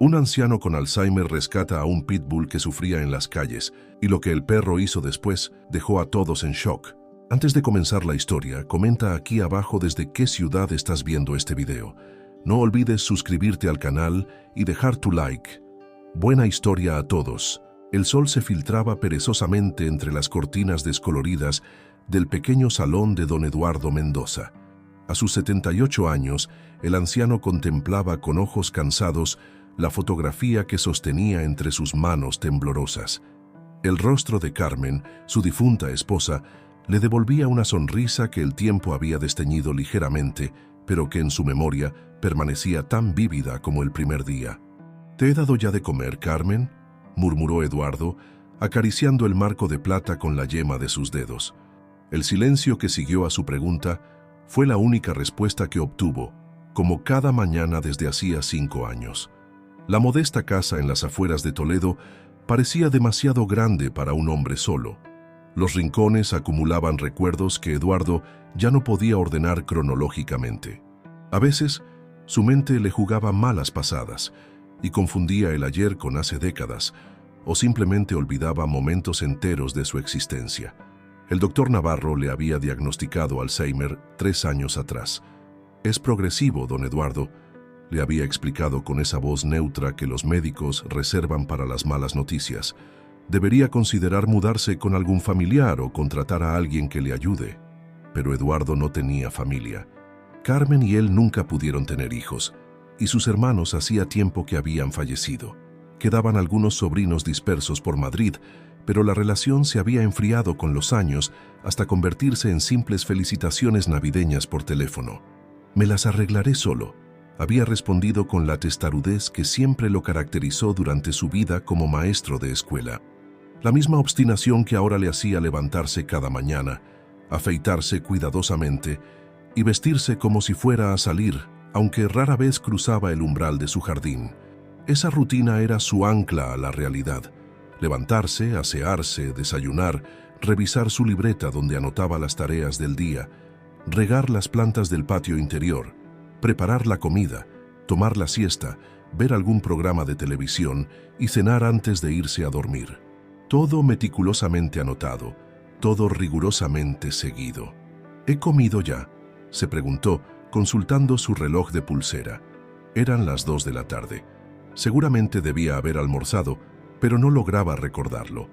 Un anciano con Alzheimer rescata a un pitbull que sufría en las calles, y lo que el perro hizo después dejó a todos en shock. Antes de comenzar la historia, comenta aquí abajo desde qué ciudad estás viendo este video. No olvides suscribirte al canal y dejar tu like. Buena historia a todos. El sol se filtraba perezosamente entre las cortinas descoloridas del pequeño salón de don Eduardo Mendoza. A sus 78 años, el anciano contemplaba con ojos cansados la fotografía que sostenía entre sus manos temblorosas. El rostro de Carmen, su difunta esposa, le devolvía una sonrisa que el tiempo había desteñido ligeramente, pero que en su memoria permanecía tan vívida como el primer día. «¿Te he dado ya de comer, Carmen?», murmuró Eduardo, acariciando el marco de plata con la yema de sus dedos. El silencio que siguió a su pregunta fue la única respuesta que obtuvo, como cada mañana desde hacía 5 años. La modesta casa en las afueras de Toledo parecía demasiado grande para un hombre solo. Los rincones acumulaban recuerdos que Eduardo ya no podía ordenar cronológicamente. A veces, su mente le jugaba malas pasadas y confundía el ayer con hace décadas, o simplemente olvidaba momentos enteros de su existencia. El doctor Navarro le había diagnosticado Alzheimer 3 años atrás. «Es progresivo, don Eduardo», le había explicado con esa voz neutra que los médicos reservan para las malas noticias. «Debería considerar mudarse con algún familiar o contratar a alguien que le ayude». Pero Eduardo no tenía familia. Carmen y él nunca pudieron tener hijos, y sus hermanos hacía tiempo que habían fallecido. Quedaban algunos sobrinos dispersos por Madrid, pero la relación se había enfriado con los años hasta convertirse en simples felicitaciones navideñas por teléfono. «Me las arreglaré solo», había respondido con la testarudez que siempre lo caracterizó durante su vida como maestro de escuela. La misma obstinación que ahora le hacía levantarse cada mañana, afeitarse cuidadosamente y vestirse como si fuera a salir, aunque rara vez cruzaba el umbral de su jardín. Esa rutina era su ancla a la realidad. Levantarse, asearse, desayunar, revisar su libreta donde anotaba las tareas del día, regar las plantas del patio interior, preparar la comida, tomar la siesta, ver algún programa de televisión y cenar antes de irse a dormir. Todo meticulosamente anotado, todo rigurosamente seguido. «¿He comido ya?», se preguntó, consultando su reloj de pulsera. Eran las 2 de la tarde. Seguramente debía haber almorzado, pero no lograba recordarlo.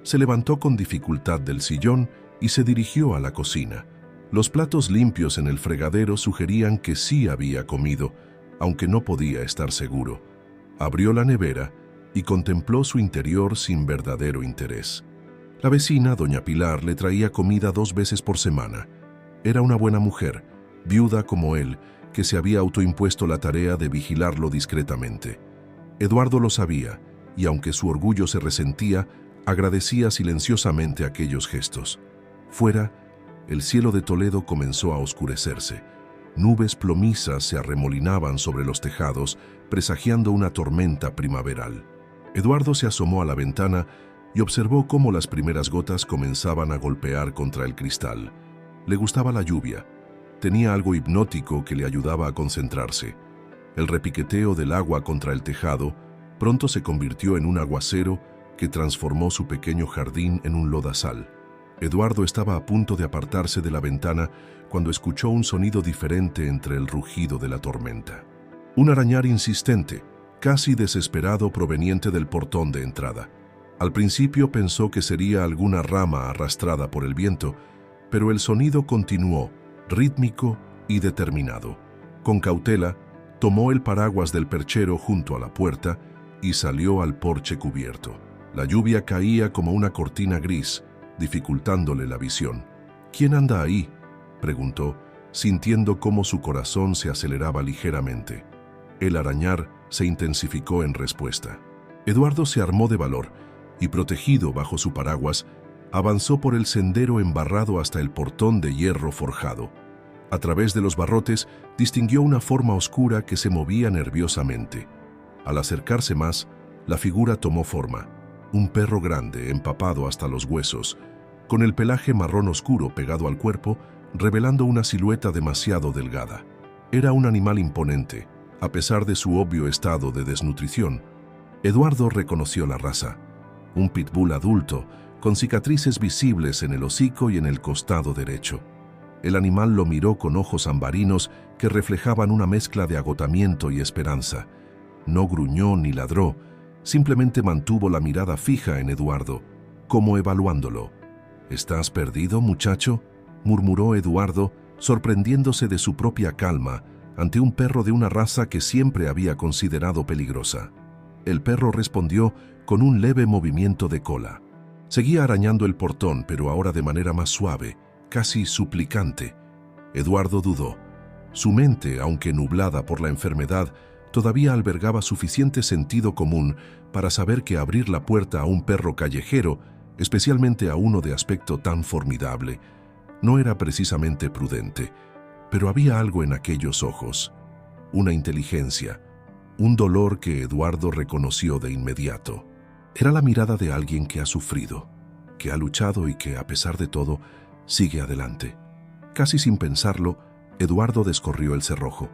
Se levantó con dificultad del sillón y se dirigió a la cocina. Los platos limpios en el fregadero sugerían que sí había comido, aunque no podía estar seguro. Abrió la nevera y contempló su interior sin verdadero interés. La vecina, doña Pilar, le traía comida 2 veces por semana. Era una buena mujer, viuda como él, que se había autoimpuesto la tarea de vigilarlo discretamente. Eduardo lo sabía, y aunque su orgullo se resentía, agradecía silenciosamente aquellos gestos. Fuera, el cielo de Toledo comenzó a oscurecerse. Nubes plomizas se arremolinaban sobre los tejados, presagiando una tormenta primaveral. Eduardo se asomó a la ventana y observó cómo las primeras gotas comenzaban a golpear contra el cristal. Le gustaba la lluvia. Tenía algo hipnótico que le ayudaba a concentrarse. El repiqueteo del agua contra el tejado pronto se convirtió en un aguacero que transformó su pequeño jardín en un lodazal. Eduardo estaba a punto de apartarse de la ventana cuando escuchó un sonido diferente entre el rugido de la tormenta. Un arañar insistente, casi desesperado, proveniente del portón de entrada. Al principio pensó que sería alguna rama arrastrada por el viento, pero el sonido continuó, rítmico y determinado. Con cautela, tomó el paraguas del perchero junto a la puerta y salió al porche cubierto. La lluvia caía como una cortina gris, dificultándole la visión. «¿Quién anda ahí?», preguntó, sintiendo cómo su corazón se aceleraba ligeramente. El arañar se intensificó en respuesta. Eduardo se armó de valor y, protegido bajo su paraguas, avanzó por el sendero embarrado hasta el portón de hierro forjado. A través de los barrotes distinguió una forma oscura que se movía nerviosamente. Al acercarse más, la figura tomó forma. Un perro grande, empapado hasta los huesos, con el pelaje marrón oscuro pegado al cuerpo, revelando una silueta demasiado delgada. Era un animal imponente, A pesar de su obvio estado de desnutrición, Eduardo reconoció la raza. Un pitbull adulto, con cicatrices visibles en el hocico y en el costado derecho. El animal lo miró con ojos ambarinos que reflejaban una mezcla de agotamiento y esperanza. No gruñó ni ladró, simplemente mantuvo la mirada fija en Eduardo, como evaluándolo. «¿Estás perdido, muchacho?», murmuró Eduardo, sorprendiéndose de su propia calma ante un perro de una raza que siempre había considerado peligrosa. El perro respondió con un leve movimiento de cola. Seguía arañando el portón, pero ahora de manera más suave, casi suplicante. Eduardo dudó. Su mente, aunque nublada por la enfermedad, todavía albergaba suficiente sentido común para saber que abrir la puerta a un perro callejero, especialmente a uno de aspecto tan formidable, no era precisamente prudente. Pero había algo en aquellos ojos, una inteligencia, un dolor que Eduardo reconoció de inmediato. Era la mirada de alguien que ha sufrido, que ha luchado y que, a pesar de todo, sigue adelante. Casi sin pensarlo, Eduardo descorrió el cerrojo.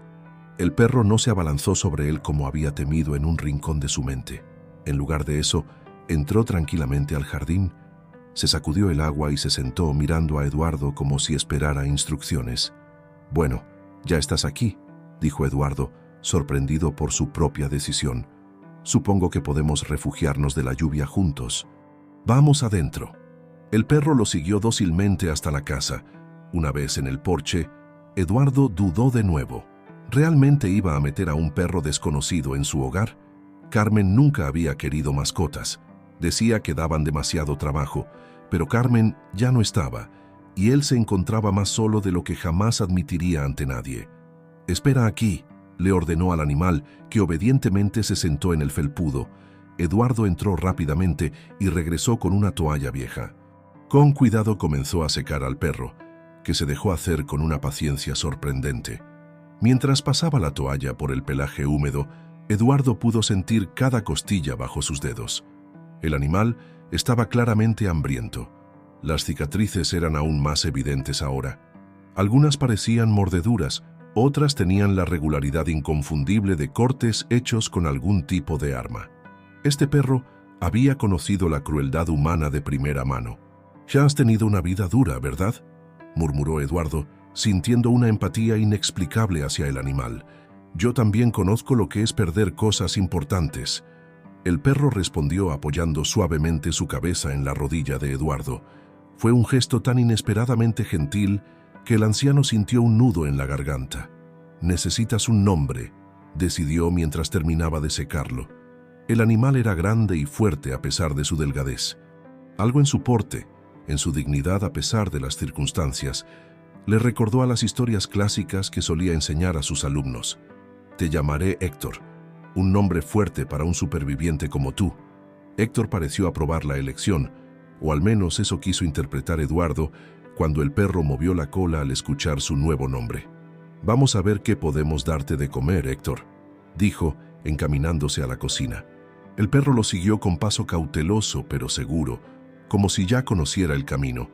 El perro no se abalanzó sobre él como había temido en un rincón de su mente. En lugar de eso, entró tranquilamente al jardín, se sacudió el agua y se sentó mirando a Eduardo como si esperara instrucciones. «Bueno, ya estás aquí», dijo Eduardo, sorprendido por su propia decisión. «Supongo que podemos refugiarnos de la lluvia juntos. Vamos adentro». El perro lo siguió dócilmente hasta la casa. Una vez en el porche, Eduardo dudó de nuevo. ¿Realmente iba a meter a un perro desconocido en su hogar? Carmen nunca había querido mascotas. Decía que daban demasiado trabajo, pero Carmen ya no estaba, y él se encontraba más solo de lo que jamás admitiría ante nadie. «Espera aquí», le ordenó al animal, que obedientemente se sentó en el felpudo. Eduardo entró rápidamente y regresó con una toalla vieja. Con cuidado comenzó a secar al perro, que se dejó hacer con una paciencia sorprendente. Mientras pasaba la toalla por el pelaje húmedo, Eduardo pudo sentir cada costilla bajo sus dedos. El animal estaba claramente hambriento. Las cicatrices eran aún más evidentes ahora. Algunas parecían mordeduras, otras tenían la regularidad inconfundible de cortes hechos con algún tipo de arma. Este perro había conocido la crueldad humana de primera mano. «Ya has tenido una vida dura, ¿verdad?», murmuró Eduardo, sintiendo una empatía inexplicable hacia el animal. «Yo también conozco lo que es perder cosas importantes». El perro respondió apoyando suavemente su cabeza en la rodilla de Eduardo. Fue un gesto tan inesperadamente gentil que el anciano sintió un nudo en la garganta. «Necesitas un nombre», decidió mientras terminaba de secarlo. El animal era grande y fuerte a pesar de su delgadez. Algo en su porte, en su dignidad a pesar de las circunstancias, le recordó a las historias clásicas que solía enseñar a sus alumnos. «Te llamaré Héctor», un nombre fuerte para un superviviente como tú. Héctor pareció aprobar la elección, o al menos eso quiso interpretar Eduardo cuando el perro movió la cola al escuchar su nuevo nombre. «Vamos a ver qué podemos darte de comer, Héctor», dijo, encaminándose a la cocina. El perro lo siguió con paso cauteloso pero seguro, como si ya conociera el camino.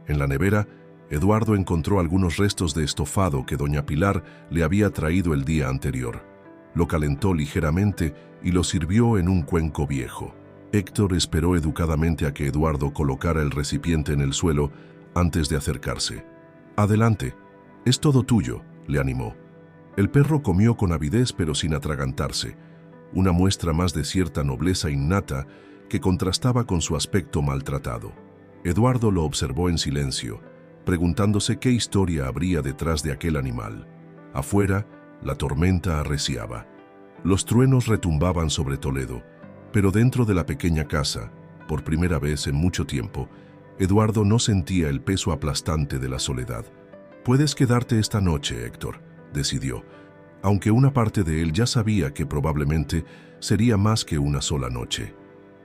En la nevera, Eduardo encontró algunos restos de estofado que doña Pilar le había traído el día anterior. Lo calentó ligeramente y lo sirvió en un cuenco viejo. Héctor esperó educadamente a que Eduardo colocara el recipiente en el suelo antes de acercarse. «Adelante, es todo tuyo», le animó. El perro comió con avidez pero sin atragantarse, una muestra más de cierta nobleza innata que contrastaba con su aspecto maltratado. Eduardo lo observó en silencio, preguntándose qué historia habría detrás de aquel animal. Afuera, la tormenta arreciaba. Los truenos retumbaban sobre Toledo, pero dentro de la pequeña casa, por primera vez en mucho tiempo, Eduardo no sentía el peso aplastante de la soledad. «Puedes quedarte esta noche, Héctor», decidió, aunque una parte de él ya sabía que probablemente sería más que una sola noche.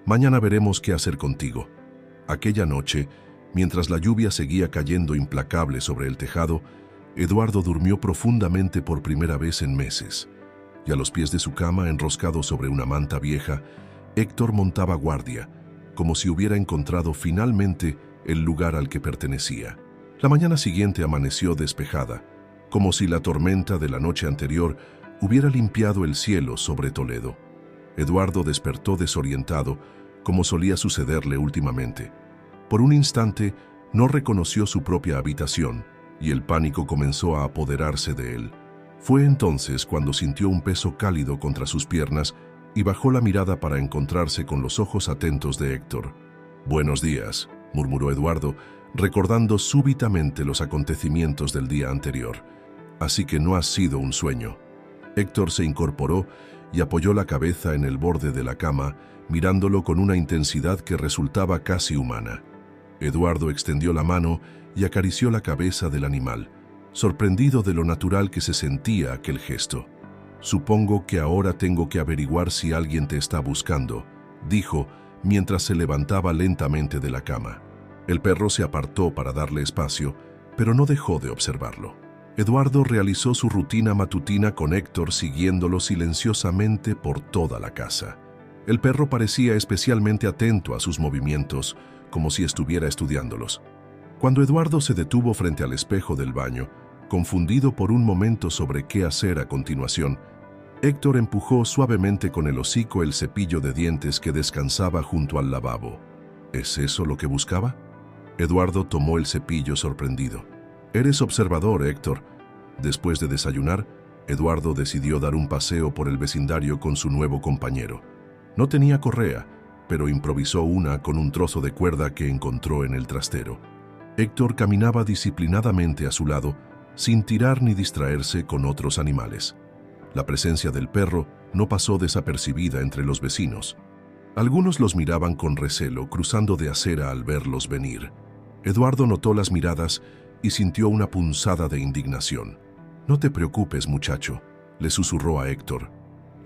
«Mañana veremos qué hacer contigo». Aquella noche, mientras la lluvia seguía cayendo implacable sobre el tejado, Eduardo durmió profundamente por primera vez en meses. Y a los pies de su cama, enroscado sobre una manta vieja, Héctor montaba guardia, como si hubiera encontrado finalmente el lugar al que pertenecía. La mañana siguiente amaneció despejada, como si la tormenta de la noche anterior hubiera limpiado el cielo sobre Toledo. Eduardo despertó desorientado, como solía sucederle últimamente. Por un instante, no reconoció su propia habitación y el pánico comenzó a apoderarse de él. Fue entonces cuando sintió un peso cálido contra sus piernas y bajó la mirada para encontrarse con los ojos atentos de Héctor. «Buenos días», murmuró Eduardo, recordando súbitamente los acontecimientos del día anterior. «Así que no ha sido un sueño». Héctor se incorporó y apoyó la cabeza en el borde de la cama, mirándolo con una intensidad que resultaba casi humana. Eduardo extendió la mano y acarició la cabeza del animal, sorprendido de lo natural que se sentía aquel gesto. «Supongo que ahora tengo que averiguar si alguien te está buscando», dijo mientras se levantaba lentamente de la cama. El perro se apartó para darle espacio, pero no dejó de observarlo. Eduardo realizó su rutina matutina con Héctor siguiéndolo silenciosamente por toda la casa. El perro parecía especialmente atento a sus movimientos, como si estuviera estudiándolos. Cuando Eduardo se detuvo frente al espejo del baño, confundido por un momento sobre qué hacer a continuación, Héctor empujó suavemente con el hocico el cepillo de dientes que descansaba junto al lavabo. ¿Es eso lo que buscaba? Eduardo tomó el cepillo sorprendido. «Eres observador, Héctor». Después de desayunar, Eduardo decidió dar un paseo por el vecindario con su nuevo compañero. No tenía correa, pero improvisó una con un trozo de cuerda que encontró en el trastero. Héctor caminaba disciplinadamente a su lado, sin tirar ni distraerse con otros animales. La presencia del perro no pasó desapercibida entre los vecinos. Algunos los miraban con recelo, cruzando de acera al verlos venir. Eduardo notó las miradas y sintió una punzada de indignación. «No te preocupes, muchacho», le susurró a Héctor.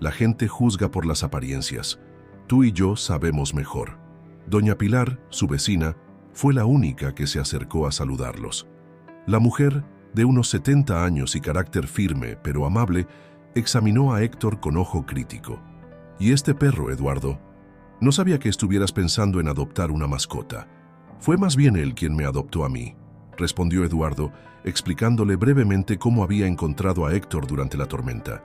«La gente juzga por las apariencias. Tú y yo sabemos mejor». Doña Pilar, su vecina, fue la única que se acercó a saludarlos. La mujer, de unos 70 años y carácter firme pero amable, examinó a Héctor con ojo crítico. «¿Y este perro, Eduardo? No sabía que estuvieras pensando en adoptar una mascota. Fue más bien él quien me adoptó a mí», respondió Eduardo, explicándole brevemente cómo había encontrado a Héctor durante la tormenta.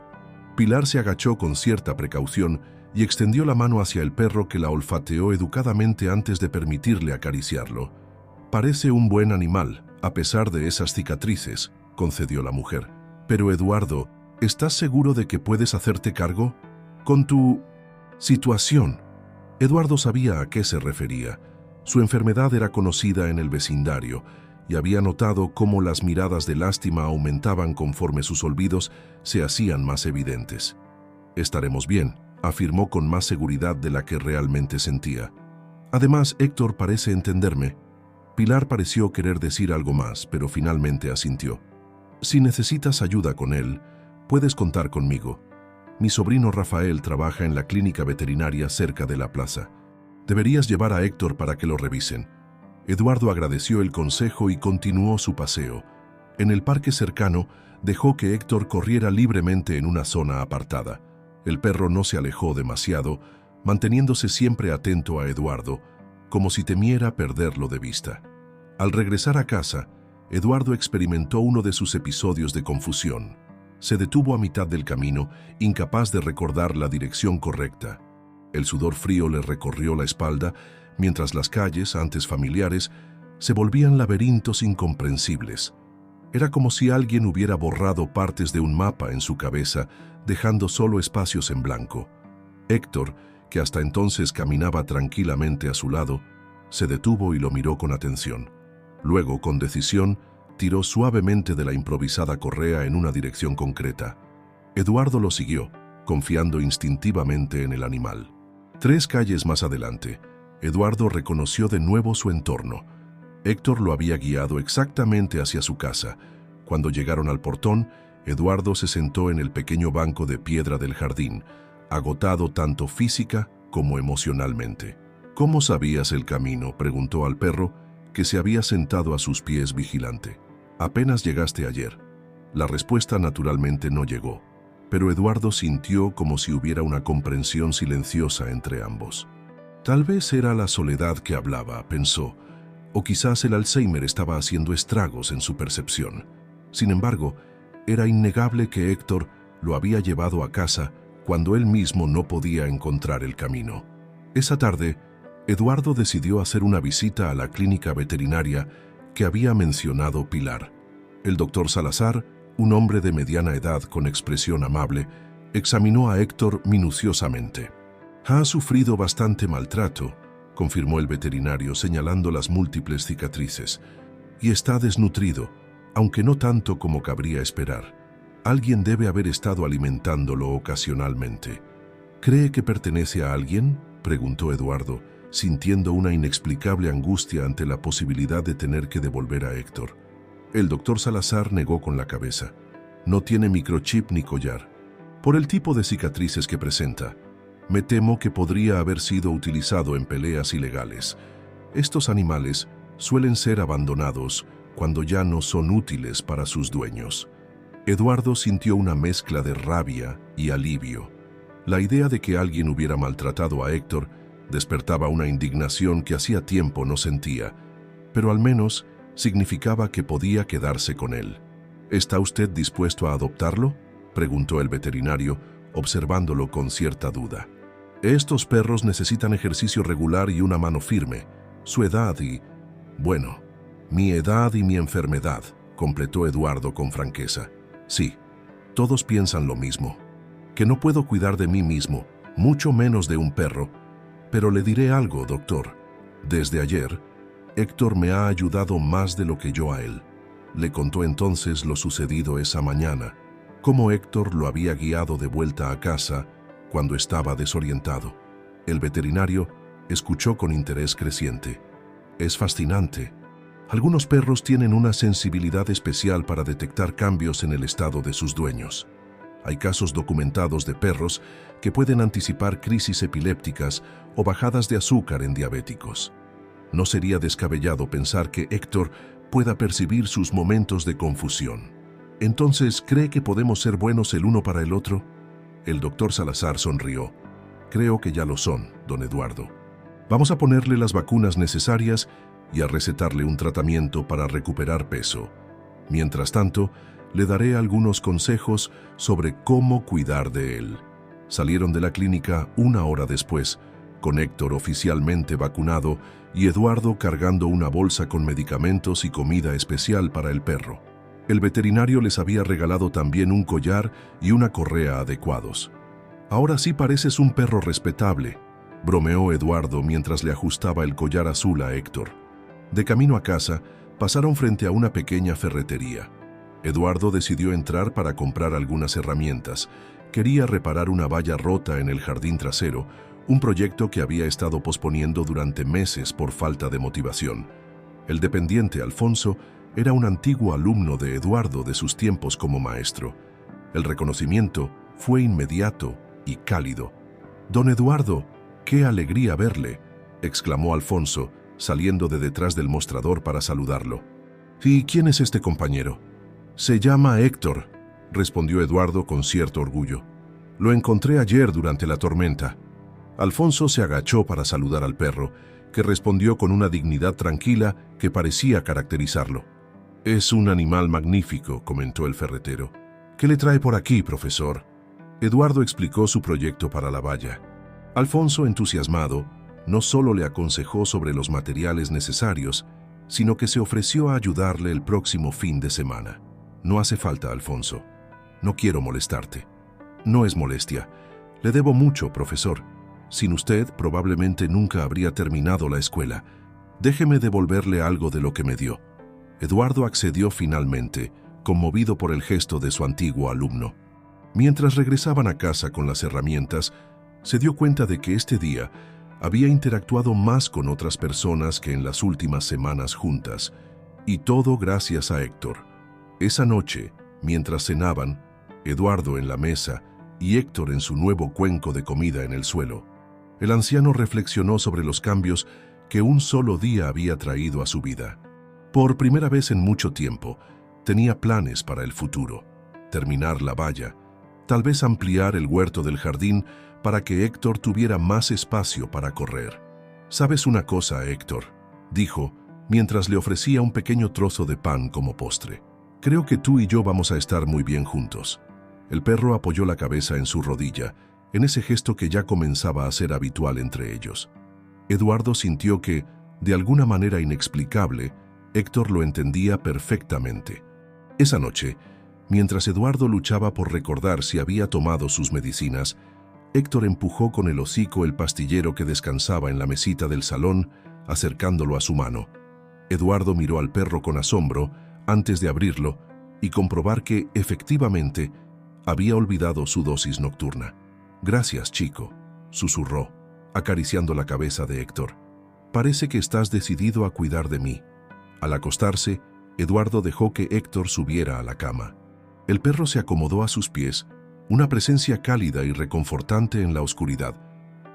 Pilar se agachó con cierta precaución y extendió la mano hacia el perro, que la olfateó educadamente antes de permitirle acariciarlo. «Parece un buen animal, a pesar de esas cicatrices», concedió la mujer. «Pero Eduardo, ¿estás seguro de que puedes hacerte cargo? Con tu situación». Eduardo sabía a qué se refería. Su enfermedad era conocida en el vecindario y había notado cómo las miradas de lástima aumentaban conforme sus olvidos se hacían más evidentes. «Estaremos bien», afirmó con más seguridad de la que realmente sentía. «Además, Héctor parece entenderme». Pilar pareció querer decir algo más, pero finalmente asintió. «Si necesitas ayuda con él, puedes contar conmigo. Mi sobrino Rafael trabaja en la clínica veterinaria cerca de la plaza. Deberías llevar a Héctor para que lo revisen». Eduardo agradeció el consejo y continuó su paseo. En el parque cercano, dejó que Héctor corriera libremente en una zona apartada. El perro no se alejó demasiado, manteniéndose siempre atento a Eduardo, como si temiera perderlo de vista. Al regresar a casa, Eduardo experimentó uno de sus episodios de confusión. Se detuvo a mitad del camino, incapaz de recordar la dirección correcta. El sudor frío le recorrió la espalda, mientras las calles, antes familiares, se volvían laberintos incomprensibles. Era como si alguien hubiera borrado partes de un mapa en su cabeza, dejando solo espacios en blanco. Héctor, que hasta entonces caminaba tranquilamente a su lado, se detuvo y lo miró con atención. Luego, con decisión, tiró suavemente de la improvisada correa en una dirección concreta. Eduardo lo siguió, confiando instintivamente en el animal. 3 calles más adelante, Eduardo reconoció de nuevo su entorno. Héctor lo había guiado exactamente hacia su casa. Cuando llegaron al portón, Eduardo se sentó en el pequeño banco de piedra del jardín, agotado tanto física como emocionalmente. «¿Cómo sabías el camino?», preguntó al perro, que se había sentado a sus pies vigilante. «Apenas llegaste ayer». La respuesta naturalmente no llegó, pero Eduardo sintió como si hubiera una comprensión silenciosa entre ambos. Tal vez era la soledad que hablaba, pensó, o quizás el Alzheimer estaba haciendo estragos en su percepción. Sin embargo, era innegable que Héctor lo había llevado a casa cuando él mismo no podía encontrar el camino. Esa tarde, Eduardo decidió hacer una visita a la clínica veterinaria que había mencionado Pilar. El doctor Salazar, un hombre de mediana edad con expresión amable, examinó a Héctor minuciosamente. «Ha sufrido bastante maltrato», confirmó el veterinario señalando las múltiples cicatrices, «y está desnutrido, aunque no tanto como cabría esperar. Alguien debe haber estado alimentándolo ocasionalmente». «¿Cree que pertenece a alguien?», preguntó Eduardo, sintiendo una inexplicable angustia ante la posibilidad de tener que devolver a Héctor. El doctor Salazar negó con la cabeza. «No tiene microchip ni collar. Por el tipo de cicatrices que presenta, me temo que podría haber sido utilizado en peleas ilegales. Estos animales suelen ser abandonados cuando ya no son útiles para sus dueños». Eduardo sintió una mezcla de rabia y alivio. La idea de que alguien hubiera maltratado a Héctor despertaba una indignación que hacía tiempo no sentía, pero al menos significaba que podía quedarse con él. «¿Está usted dispuesto a adoptarlo?», preguntó el veterinario, observándolo con cierta duda. «Estos perros necesitan ejercicio regular y una mano firme. Su edad y... bueno, mi edad y mi enfermedad», completó Eduardo con franqueza. «Sí, todos piensan lo mismo. Que no puedo cuidar de mí mismo, mucho menos de un perro. Pero le diré algo, doctor. Desde ayer, Héctor me ha ayudado más de lo que yo a él». Le contó entonces lo sucedido esa mañana, cómo Héctor lo había guiado de vuelta a casa cuando estaba desorientado. El veterinario escuchó con interés creciente. «Es fascinante. Algunos perros tienen una sensibilidad especial para detectar cambios en el estado de sus dueños. Hay casos documentados de perros que pueden anticipar crisis epilépticas o bajadas de azúcar en diabéticos. No sería descabellado pensar que Héctor pueda percibir sus momentos de confusión. Entonces, ¿cree que podemos ser buenos el uno para el otro?». El doctor Salazar sonrió. «Creo que ya lo son, don Eduardo. Vamos a ponerle las vacunas necesarias y a recetarle un tratamiento para recuperar peso. Mientras tanto, le daré algunos consejos sobre cómo cuidar de él». Salieron de la clínica una hora después, con Héctor oficialmente vacunado y Eduardo cargando una bolsa con medicamentos y comida especial para el perro. El veterinario les había regalado también un collar y una correa adecuados. «Ahora sí pareces un perro respetable», bromeó Eduardo mientras le ajustaba el collar azul a Héctor. De camino a casa, pasaron frente a una pequeña ferretería. Eduardo decidió entrar para comprar algunas herramientas. Quería reparar una valla rota en el jardín trasero, un proyecto que había estado posponiendo durante meses por falta de motivación. El dependiente Alfonso era un antiguo alumno de Eduardo de sus tiempos como maestro. El reconocimiento fue inmediato y cálido. «Don Eduardo, qué alegría verle», exclamó Alfonso, saliendo de detrás del mostrador para saludarlo. «¿Y quién es este compañero?». «Se llama Héctor», respondió Eduardo con cierto orgullo. «Lo encontré ayer durante la tormenta». Alfonso se agachó para saludar al perro, que respondió con una dignidad tranquila que parecía caracterizarlo. «Es un animal magnífico», comentó el ferretero. «¿Qué le trae por aquí, profesor?». Eduardo explicó su proyecto para la valla. Alfonso, entusiasmado, no solo le aconsejó sobre los materiales necesarios, sino que se ofreció a ayudarle el próximo fin de semana. «No hace falta, Alfonso. No quiero molestarte». «No es molestia. Le debo mucho, profesor. Sin usted probablemente nunca habría terminado la escuela. Déjeme devolverle algo de lo que me dio». Eduardo accedió finalmente, conmovido por el gesto de su antiguo alumno. Mientras regresaban a casa con las herramientas, se dio cuenta de que este día había interactuado más con otras personas que en las últimas semanas juntas, y todo gracias a Héctor. Esa noche, mientras cenaban, Eduardo en la mesa y Héctor en su nuevo cuenco de comida en el suelo, el anciano reflexionó sobre los cambios que un solo día había traído a su vida. Por primera vez en mucho tiempo, tenía planes para el futuro: terminar la valla, tal vez ampliar el huerto del jardín para que Héctor tuviera más espacio para correr. «¿Sabes una cosa, Héctor?», dijo, mientras le ofrecía un pequeño trozo de pan como postre. «Creo que tú y yo vamos a estar muy bien juntos. El perro apoyó la cabeza en su rodilla, en ese gesto que ya comenzaba a ser habitual entre ellos. Eduardo sintió que, de alguna manera inexplicable, Héctor lo entendía perfectamente. Esa noche, mientras Eduardo luchaba por recordar si había tomado sus medicinas, Héctor empujó con el hocico el pastillero que descansaba en la mesita del salón, acercándolo a su mano. Eduardo miró al perro con asombro antes de abrirlo y comprobar que, efectivamente, había olvidado su dosis nocturna. «Gracias, chico», susurró, acariciando la cabeza de Héctor. «Parece que estás decidido a cuidar de mí». Al acostarse, Eduardo dejó que Héctor subiera a la cama. El perro se acomodó a sus pies, una presencia cálida y reconfortante en la oscuridad.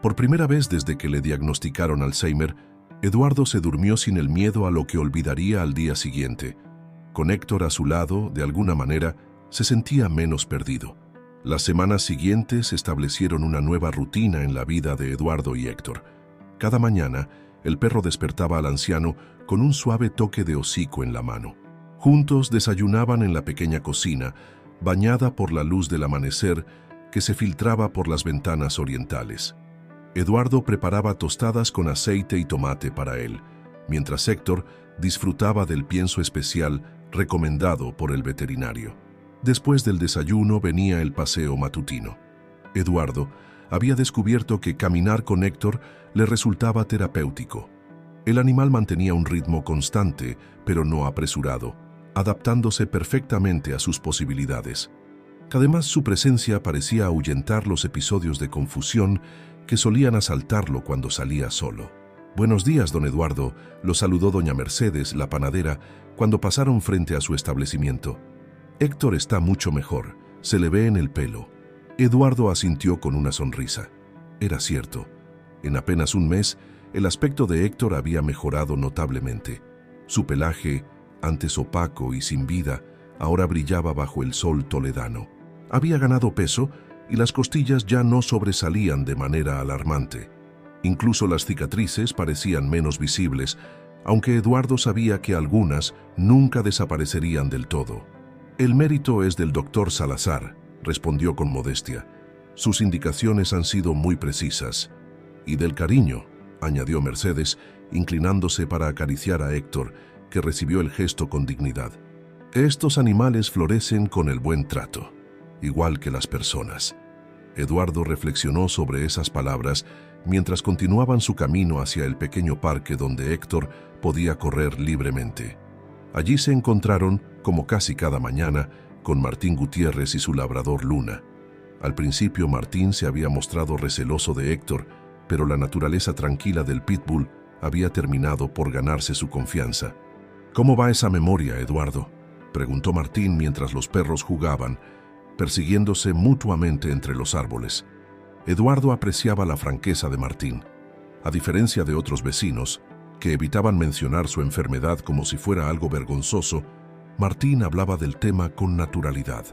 Por primera vez desde que le diagnosticaron Alzheimer, Eduardo se durmió sin el miedo a lo que olvidaría al día siguiente. Con Héctor a su lado, de alguna manera, se sentía menos perdido. Las semanas siguientes establecieron una nueva rutina en la vida de Eduardo y Héctor. Cada mañana, el perro despertaba al anciano con un suave toque de hocico en la mano. Juntos desayunaban en la pequeña cocina, bañada por la luz del amanecer que se filtraba por las ventanas orientales. Eduardo preparaba tostadas con aceite y tomate para él, mientras Héctor disfrutaba del pienso especial recomendado por el veterinario. Después del desayuno venía el paseo matutino. Eduardo había descubierto que caminar con Héctor le resultaba terapéutico. El animal mantenía un ritmo constante, pero no apresurado, adaptándose perfectamente a sus posibilidades. Además, su presencia parecía ahuyentar los episodios de confusión que solían asaltarlo cuando salía solo. «Buenos días, don Eduardo», lo saludó doña Mercedes, la panadera, cuando pasaron frente a su establecimiento. «Héctor está mucho mejor, se le ve en el pelo». Eduardo asintió con una sonrisa. Era cierto. En apenas un mes, el aspecto de Héctor había mejorado notablemente. Su pelaje, antes opaco y sin vida, ahora brillaba bajo el sol toledano. Había ganado peso y las costillas ya no sobresalían de manera alarmante. Incluso las cicatrices parecían menos visibles, aunque Eduardo sabía que algunas nunca desaparecerían del todo. «El mérito es del doctor Salazar», respondió con modestia. «Sus indicaciones han sido muy precisas». «Y del cariño», añadió Mercedes, inclinándose para acariciar a Héctor, que recibió el gesto con dignidad. «Estos animales florecen con el buen trato, igual que las personas». Eduardo reflexionó sobre esas palabras mientras continuaban su camino hacia el pequeño parque donde Héctor podía correr libremente. Allí se encontraron, como casi cada mañana, con Martín Gutiérrez y su labrador Luna. Al principio Martín se había mostrado receloso de Héctor, pero la naturaleza tranquila del pitbull había terminado por ganarse su confianza. «¿Cómo va esa memoria, Eduardo?», preguntó Martín mientras los perros jugaban, persiguiéndose mutuamente entre los árboles. Eduardo apreciaba la franqueza de Martín. A diferencia de otros vecinos, que evitaban mencionar su enfermedad como si fuera algo vergonzoso, Martín hablaba del tema con naturalidad.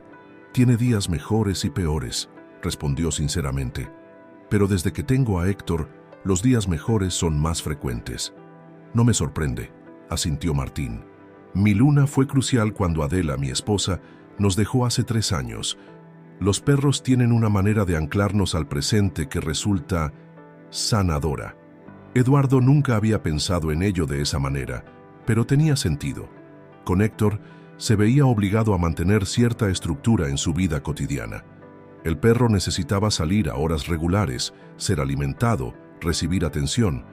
«Tiene días mejores y peores», respondió sinceramente. «Pero desde que tengo a Héctor, los días mejores son más frecuentes». «No me sorprende», asintió Martín. «Mi Luna fue crucial cuando Adela, mi esposa, nos dejó hace 3 años. Los perros tienen una manera de anclarnos al presente que resulta sanadora». Eduardo nunca había pensado en ello de esa manera, pero tenía sentido. Con Héctor, se veía obligado a mantener cierta estructura en su vida cotidiana. El perro necesitaba salir a horas regulares, ser alimentado, recibir atención.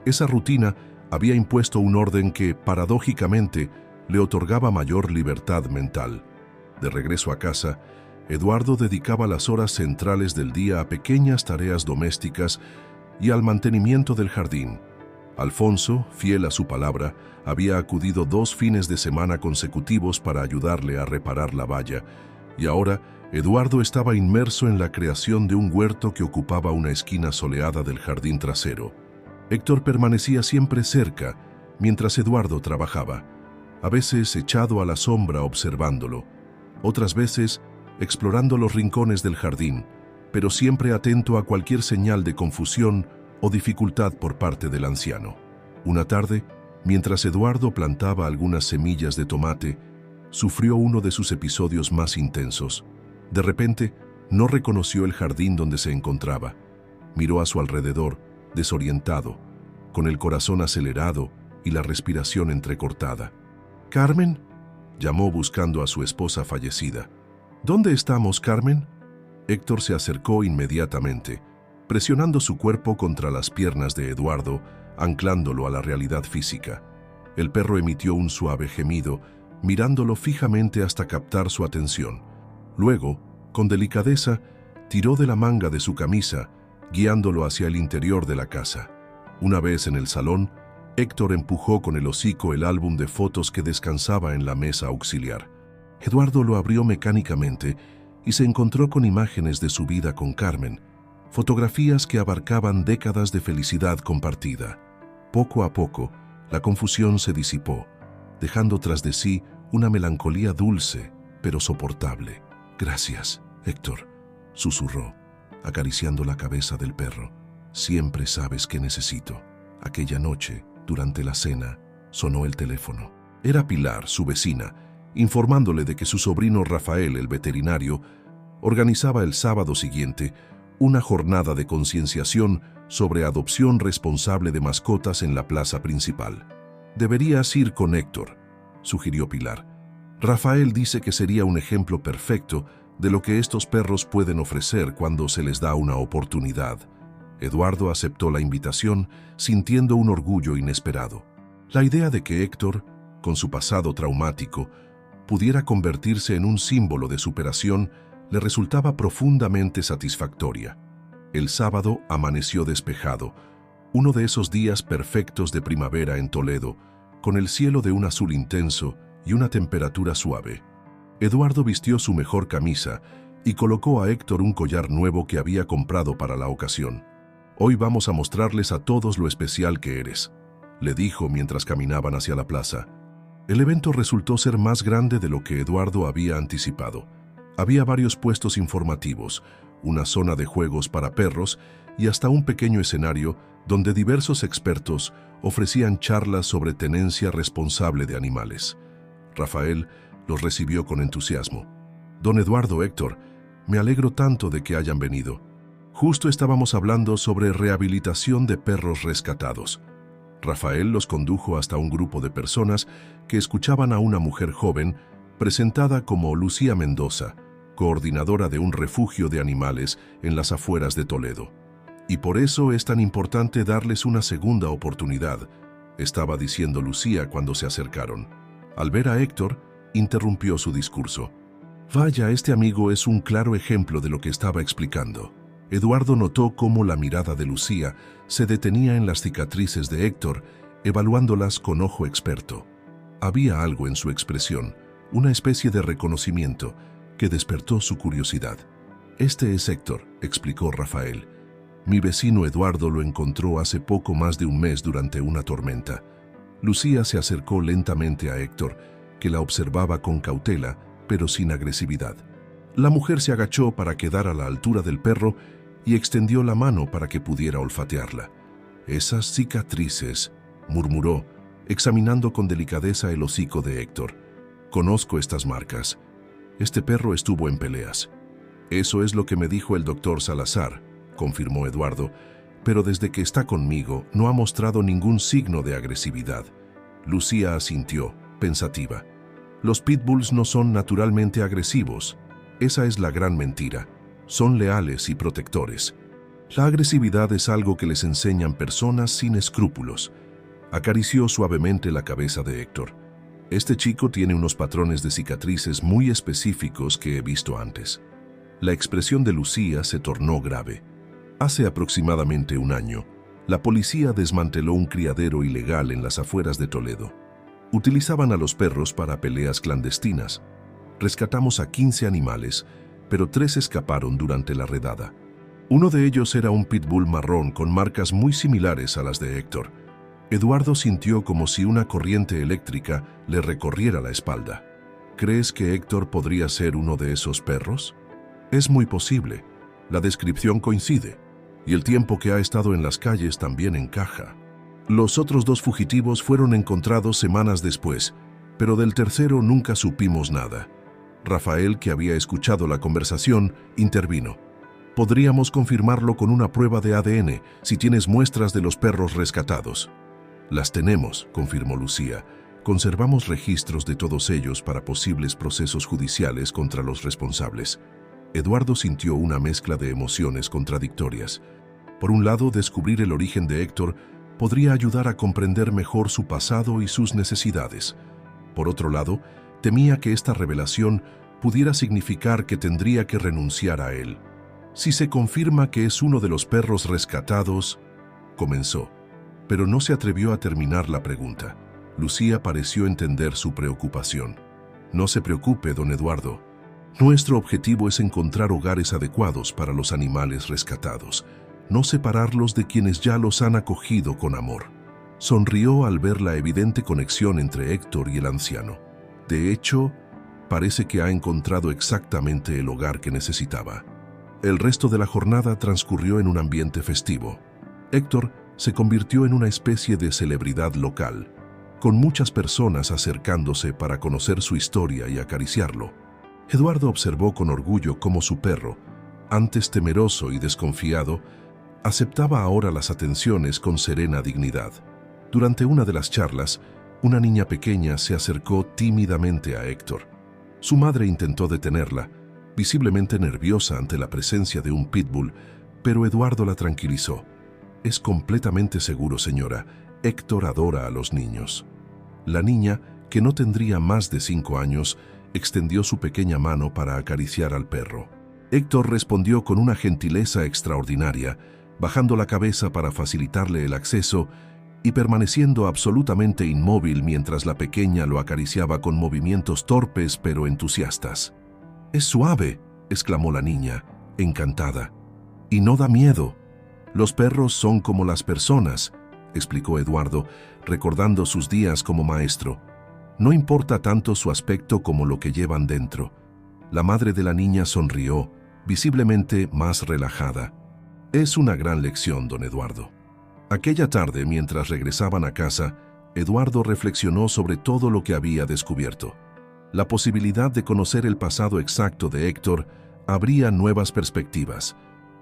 Esa rutina había impuesto un orden que, paradójicamente, le otorgaba mayor libertad mental. De regreso a casa, Eduardo dedicaba las horas centrales del día a pequeñas tareas domésticas y al mantenimiento del jardín. Alfonso, fiel a su palabra, había acudido 2 fines de semana consecutivos para ayudarle a reparar la valla, y ahora Eduardo estaba inmerso en la creación de un huerto que ocupaba una esquina soleada del jardín trasero. Héctor permanecía siempre cerca, mientras Eduardo trabajaba, a veces echado a la sombra observándolo, otras veces explorando los rincones del jardín, pero siempre atento a cualquier señal de confusión o dificultad por parte del anciano. Una tarde, mientras Eduardo plantaba algunas semillas de tomate, sufrió uno de sus episodios más intensos. De repente, no reconoció el jardín donde se encontraba. Miró a su alrededor, desorientado, con el corazón acelerado y la respiración entrecortada. «¿Carmen?», llamó buscando a su esposa fallecida. «¿Dónde estamos, Carmen?». Héctor se acercó inmediatamente, presionando su cuerpo contra las piernas de Eduardo, anclándolo a la realidad física. El perro emitió un suave gemido, mirándolo fijamente hasta captar su atención. Luego, con delicadeza, tiró de la manga de su camisa, guiándolo hacia el interior de la casa. Una vez en el salón, Héctor empujó con el hocico el álbum de fotos que descansaba en la mesa auxiliar. Eduardo lo abrió mecánicamente y se encontró con imágenes de su vida con Carmen, fotografías que abarcaban décadas de felicidad compartida. Poco a poco, la confusión se disipó, dejando tras de sí una melancolía dulce, pero soportable. «Gracias, Héctor», susurró, acariciando la cabeza del perro. «Siempre sabes que necesito». Aquella noche, durante la cena, sonó el teléfono. Era Pilar, su vecina, informándole de que su sobrino Rafael, el veterinario, organizaba el sábado siguiente una jornada de concienciación sobre adopción responsable de mascotas en la plaza principal. «Deberías ir con Héctor», sugirió Pilar. «Rafael dice que sería un ejemplo perfecto de lo que estos perros pueden ofrecer cuando se les da una oportunidad». Eduardo aceptó la invitación, sintiendo un orgullo inesperado. La idea de que Héctor, con su pasado traumático, pudiera convertirse en un símbolo de superación le resultaba profundamente satisfactoria. El sábado amaneció despejado, uno de esos días perfectos de primavera en Toledo, con el cielo de un azul intenso y una temperatura suave. Eduardo vistió su mejor camisa y colocó a Héctor un collar nuevo que había comprado para la ocasión. «Hoy vamos a mostrarles a todos lo especial que eres», le dijo mientras caminaban hacia la plaza. El evento resultó ser más grande de lo que Eduardo había anticipado. Había varios puestos informativos, una zona de juegos para perros y hasta un pequeño escenario donde diversos expertos ofrecían charlas sobre tenencia responsable de animales. Rafael los recibió con entusiasmo. «Don Eduardo, Héctor, me alegro tanto de que hayan venido. Justo estábamos hablando sobre rehabilitación de perros rescatados». Rafael los condujo hasta un grupo de personas que escuchaban a una mujer joven presentada como Lucía Mendoza, coordinadora de un refugio de animales en las afueras de Toledo. «Y por eso es tan importante darles una segunda oportunidad», estaba diciendo Lucía cuando se acercaron. Al ver a Héctor, interrumpió su discurso. «Vaya, este amigo es un claro ejemplo de lo que estaba explicando». Eduardo notó cómo la mirada de Lucía se detenía en las cicatrices de Héctor, evaluándolas con ojo experto. Había algo en su expresión, una especie de reconocimiento, que despertó su curiosidad. «Este es Héctor», explicó Rafael. «Mi vecino Eduardo lo encontró hace poco más de un mes durante una tormenta». Lucía se acercó lentamente a Héctor, que la observaba con cautela, pero sin agresividad. La mujer se agachó para quedar a la altura del perro y extendió la mano para que pudiera olfatearla. «Esas cicatrices», murmuró, examinando con delicadeza el hocico de Héctor. «Conozco estas marcas. Este perro estuvo en peleas». «Eso es lo que me dijo el doctor Salazar», confirmó Eduardo, «pero desde que está conmigo no ha mostrado ningún signo de agresividad». Lucía asintió, pensativa. «Los pitbulls no son naturalmente agresivos. Esa es la gran mentira. Son leales y protectores. La agresividad es algo que les enseñan personas sin escrúpulos». Acarició suavemente la cabeza de Héctor. «Este chico tiene unos patrones de cicatrices muy específicos que he visto antes». La expresión de Lucía se tornó grave. Hace aproximadamente un año, la policía desmanteló un criadero ilegal en las afueras de Toledo. Utilizaban a los perros para peleas clandestinas. Rescatamos a 15 animales, pero 3 escaparon durante la redada. Uno de ellos era un pitbull marrón con marcas muy similares a las de Héctor. Eduardo sintió como si una corriente eléctrica le recorriera la espalda. «¿Crees que Héctor podría ser uno de esos perros?» «Es muy posible. La descripción coincide, y el tiempo que ha estado en las calles también encaja». Los otros 2 fugitivos fueron encontrados semanas después, pero del tercero nunca supimos nada. Rafael, que había escuchado la conversación, intervino. Podríamos confirmarlo con una prueba de ADN si tienes muestras de los perros rescatados. Las tenemos, confirmó Lucía. Conservamos registros de todos ellos para posibles procesos judiciales contra los responsables. Eduardo sintió una mezcla de emociones contradictorias. Por un lado, descubrir el origen de Héctor podría ayudar a comprender mejor su pasado y sus necesidades. Por otro lado, temía que esta revelación pudiera significar que tendría que renunciar a él. Si se confirma que es uno de los perros rescatados, comenzó, pero no se atrevió a terminar la pregunta. Lucía pareció entender su preocupación. No se preocupe, don Eduardo. Nuestro objetivo es encontrar hogares adecuados para los animales rescatados, no separarlos de quienes ya los han acogido con amor. Sonrió al ver la evidente conexión entre Héctor y el anciano. De hecho, parece que ha encontrado exactamente el hogar que necesitaba. El resto de la jornada transcurrió en un ambiente festivo. Héctor se convirtió en una especie de celebridad local, con muchas personas acercándose para conocer su historia y acariciarlo. Eduardo observó con orgullo cómo su perro, antes temeroso y desconfiado, aceptaba ahora las atenciones con serena dignidad. Durante una de las charlas, una niña pequeña se acercó tímidamente a Héctor. Su madre intentó detenerla, visiblemente nerviosa ante la presencia de un pitbull, pero Eduardo la tranquilizó. Es completamente seguro, señora. Héctor adora a los niños. La niña, que no tendría más de 5 años, extendió su pequeña mano para acariciar al perro. Héctor respondió con una gentileza extraordinaria, bajando la cabeza para facilitarle el acceso y permaneciendo absolutamente inmóvil mientras la pequeña lo acariciaba con movimientos torpes pero entusiastas. «Es suave», exclamó la niña, encantada. «Y no da miedo. Los perros son como las personas», explicó Eduardo, recordando sus días como maestro. «No importa tanto su aspecto como lo que llevan dentro». La madre de la niña sonrió, visiblemente más relajada. «Es una gran lección, don Eduardo». Aquella tarde, mientras regresaban a casa, Eduardo reflexionó sobre todo lo que había descubierto. La posibilidad de conocer el pasado exacto de Héctor abría nuevas perspectivas.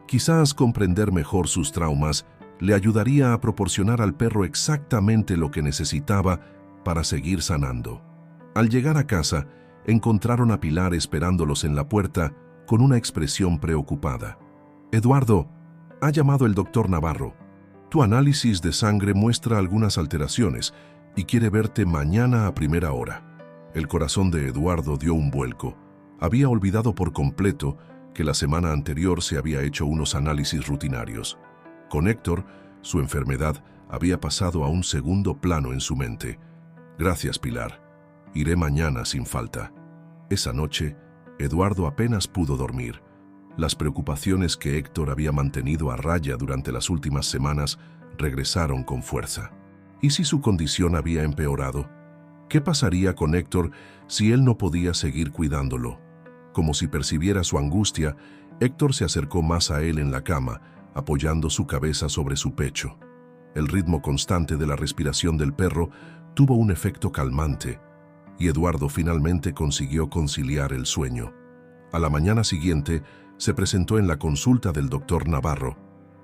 Quizás comprender mejor sus traumas le ayudaría a proporcionar al perro exactamente lo que necesitaba para seguir sanando. Al llegar a casa, encontraron a Pilar esperándolos en la puerta con una expresión preocupada. «Eduardo, ha llamado el doctor Navarro. Tu análisis de sangre muestra algunas alteraciones y quiere verte mañana a primera hora». El corazón de Eduardo dio un vuelco. Había olvidado por completo que la semana anterior se había hecho unos análisis rutinarios. Con Héctor, su enfermedad había pasado a un segundo plano en su mente. «Gracias, Pilar. Iré mañana sin falta». Esa noche, Eduardo apenas pudo dormir. Las preocupaciones que Héctor había mantenido a raya durante las últimas semanas regresaron con fuerza. ¿Y si su condición había empeorado? ¿Qué pasaría con Héctor si él no podía seguir cuidándolo? Como si percibiera su angustia, Héctor se acercó más a él en la cama, apoyando su cabeza sobre su pecho. El ritmo constante de la respiración del perro tuvo un efecto calmante, y Eduardo finalmente consiguió conciliar el sueño. A la mañana siguiente, se presentó en la consulta del doctor Navarro.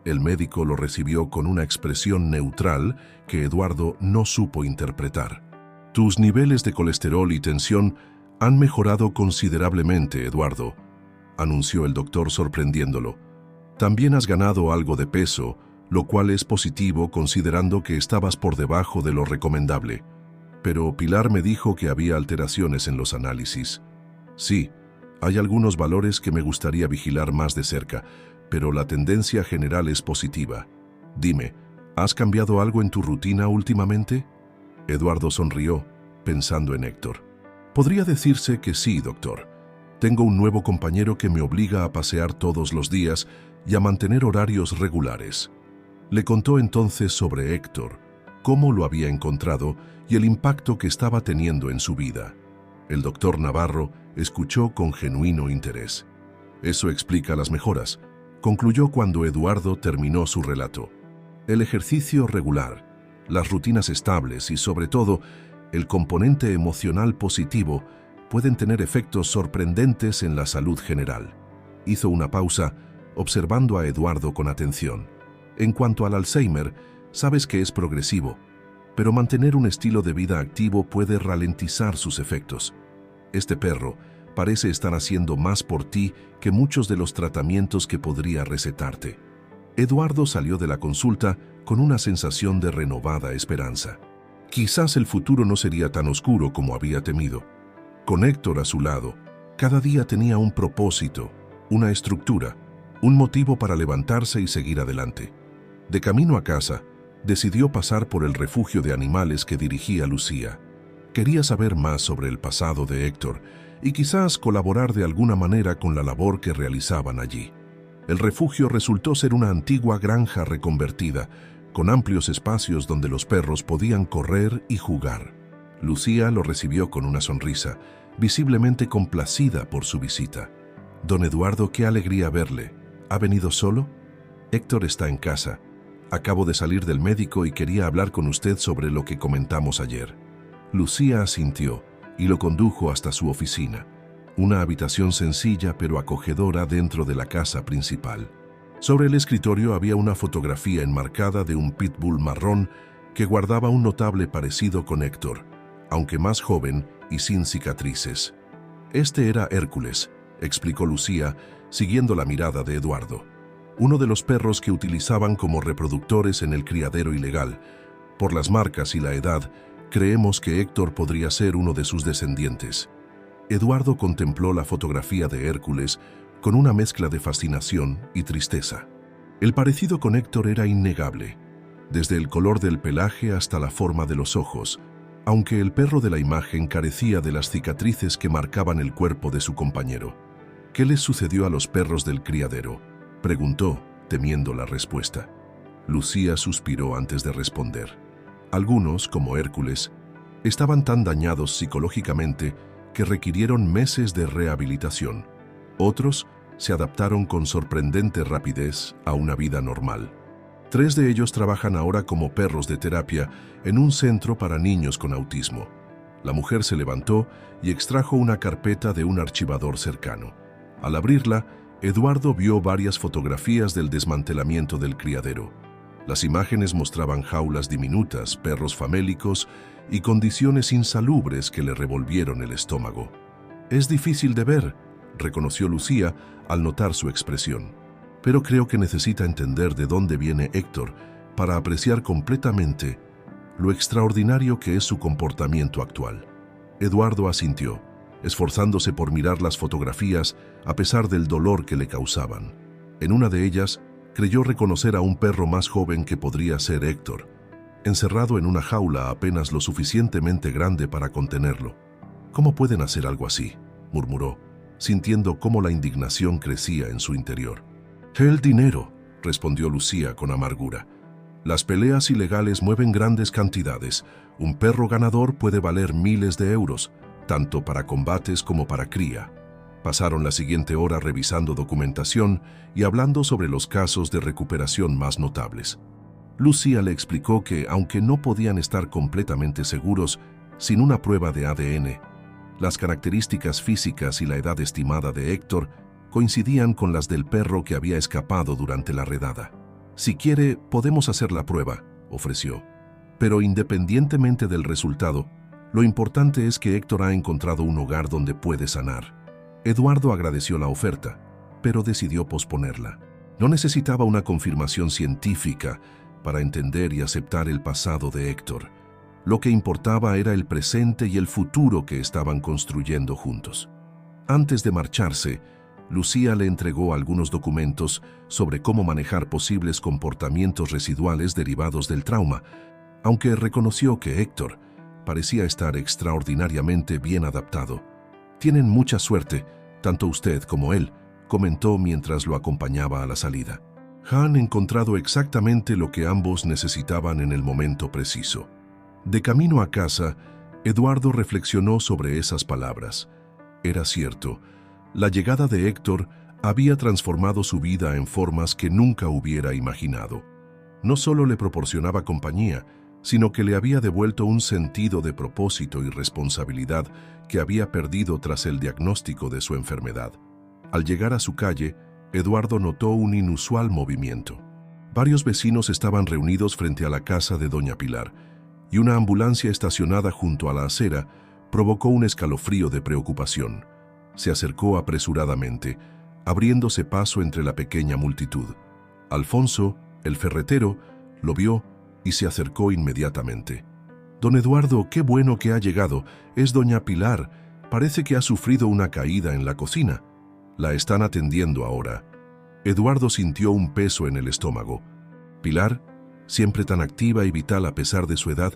El médico lo recibió con una expresión neutral que Eduardo no supo interpretar. «Tus niveles de colesterol y tensión han mejorado considerablemente, Eduardo», anunció el doctor sorprendiéndolo. «También has ganado algo de peso, lo cual es positivo considerando que estabas por debajo de lo recomendable. Pero Pilar me dijo que había alteraciones en los análisis. Sí, hay algunos valores que me gustaría vigilar más de cerca, pero la tendencia general es positiva. Dime, ¿has cambiado algo en tu rutina últimamente?» Eduardo sonrió, pensando en Héctor. «Podría decirse que sí, doctor. Tengo un nuevo compañero que me obliga a pasear todos los días y a mantener horarios regulares». Le contó entonces sobre Héctor, cómo lo había encontrado y el impacto que estaba teniendo en su vida. El doctor Navarro escuchó con genuino interés. «Eso explica las mejoras», concluyó cuando Eduardo terminó su relato. «El ejercicio regular, las rutinas estables y, sobre todo, el componente emocional positivo pueden tener efectos sorprendentes en la salud general. Hizo una pausa, observando a Eduardo con atención. En cuanto al Alzheimer, sabes que es progresivo, pero mantener un estilo de vida activo puede ralentizar sus efectos. Este perro parece estar haciendo más por ti que muchos de los tratamientos que podría recetarte. Eduardo salió de la consulta con una sensación de renovada esperanza. Quizás el futuro no sería tan oscuro como había temido. Con Héctor a su lado, cada día tenía un propósito, una estructura, un motivo para levantarse y seguir adelante. De camino a casa, decidió pasar por el refugio de animales que dirigía Lucía. Quería saber más sobre el pasado de Héctor y quizás colaborar de alguna manera con la labor que realizaban allí. El refugio resultó ser una antigua granja reconvertida, con amplios espacios donde los perros podían correr y jugar. Lucía lo recibió con una sonrisa, visiblemente complacida por su visita. «Don Eduardo, qué alegría verle. ¿Ha venido solo?» «Héctor está en casa. Acabo de salir del médico y quería hablar con usted sobre lo que comentamos ayer». Lucía asintió y lo condujo hasta su oficina, una habitación sencilla pero acogedora dentro de la casa principal. Sobre el escritorio había una fotografía enmarcada de un pitbull marrón que guardaba un notable parecido con Héctor, aunque más joven y sin cicatrices. «Este era Hércules», explicó Lucía, siguiendo la mirada de Eduardo. «Uno de los perros que utilizaban como reproductores en el criadero ilegal. Por las marcas y la edad, creemos que Héctor podría ser uno de sus descendientes». Eduardo contempló la fotografía de Hércules con una mezcla de fascinación y tristeza. El parecido con Héctor era innegable, desde el color del pelaje hasta la forma de los ojos, aunque el perro de la imagen carecía de las cicatrices que marcaban el cuerpo de su compañero. «¿Qué les sucedió a los perros del criadero?», preguntó, temiendo la respuesta. Lucía suspiró antes de responder. Algunos, como Hércules, estaban tan dañados psicológicamente que requirieron meses de rehabilitación. Otros se adaptaron con sorprendente rapidez a una vida normal. 3 de ellos trabajan ahora como perros de terapia en un centro para niños con autismo. La mujer se levantó y extrajo una carpeta de un archivador cercano. Al abrirla, Eduardo vio varias fotografías del desmantelamiento del criadero. Las imágenes mostraban jaulas diminutas, perros famélicos y condiciones insalubres que le revolvieron el estómago. «Es difícil de ver», reconoció Lucía al notar su expresión. «Pero creo que necesita entender de dónde viene Héctor para apreciar completamente lo extraordinario que es su comportamiento actual». Eduardo asintió, esforzándose por mirar las fotografías a pesar del dolor que le causaban. En una de ellas, creyó reconocer a un perro más joven que podría ser Héctor, encerrado en una jaula apenas lo suficientemente grande para contenerlo. «¿Cómo pueden hacer algo así?», murmuró, sintiendo cómo la indignación crecía en su interior. «El dinero», respondió Lucía con amargura. «Las peleas ilegales mueven grandes cantidades. Un perro ganador puede valer miles de euros, tanto para combates como para cría». Pasaron la siguiente hora revisando documentación y hablando sobre los casos de recuperación más notables. Lucía le explicó que, aunque no podían estar completamente seguros sin una prueba de ADN, las características físicas y la edad estimada de Héctor coincidían con las del perro que había escapado durante la redada. «Si quiere, podemos hacer la prueba», ofreció. «Pero independientemente del resultado, lo importante es que Héctor ha encontrado un hogar donde puede sanar». Eduardo agradeció la oferta, pero decidió posponerla. No necesitaba una confirmación científica para entender y aceptar el pasado de Héctor. Lo que importaba era el presente y el futuro que estaban construyendo juntos. Antes de marcharse, Lucía le entregó algunos documentos sobre cómo manejar posibles comportamientos residuales derivados del trauma, aunque reconoció que Héctor parecía estar extraordinariamente bien adaptado. «Tienen mucha suerte, tanto usted como él», comentó mientras lo acompañaba a la salida. «Han encontrado exactamente lo que ambos necesitaban en el momento preciso». De camino a casa, Eduardo reflexionó sobre esas palabras. Era cierto, la llegada de Héctor había transformado su vida en formas que nunca hubiera imaginado. No solo le proporcionaba compañía, sino que le había devuelto un sentido de propósito y responsabilidad que había perdido tras el diagnóstico de su enfermedad. Al llegar a su calle, Eduardo notó un inusual movimiento. Varios vecinos estaban reunidos frente a la casa de doña Pilar, y una ambulancia estacionada junto a la acera provocó un escalofrío de preocupación. Se acercó apresuradamente, abriéndose paso entre la pequeña multitud. Alfonso, el ferretero, lo vio y se acercó inmediatamente. «Don Eduardo, qué bueno que ha llegado. Es doña Pilar. Parece que ha sufrido una caída en la cocina. La están atendiendo ahora». Eduardo sintió un peso en el estómago. Pilar, siempre tan activa y vital a pesar de su edad,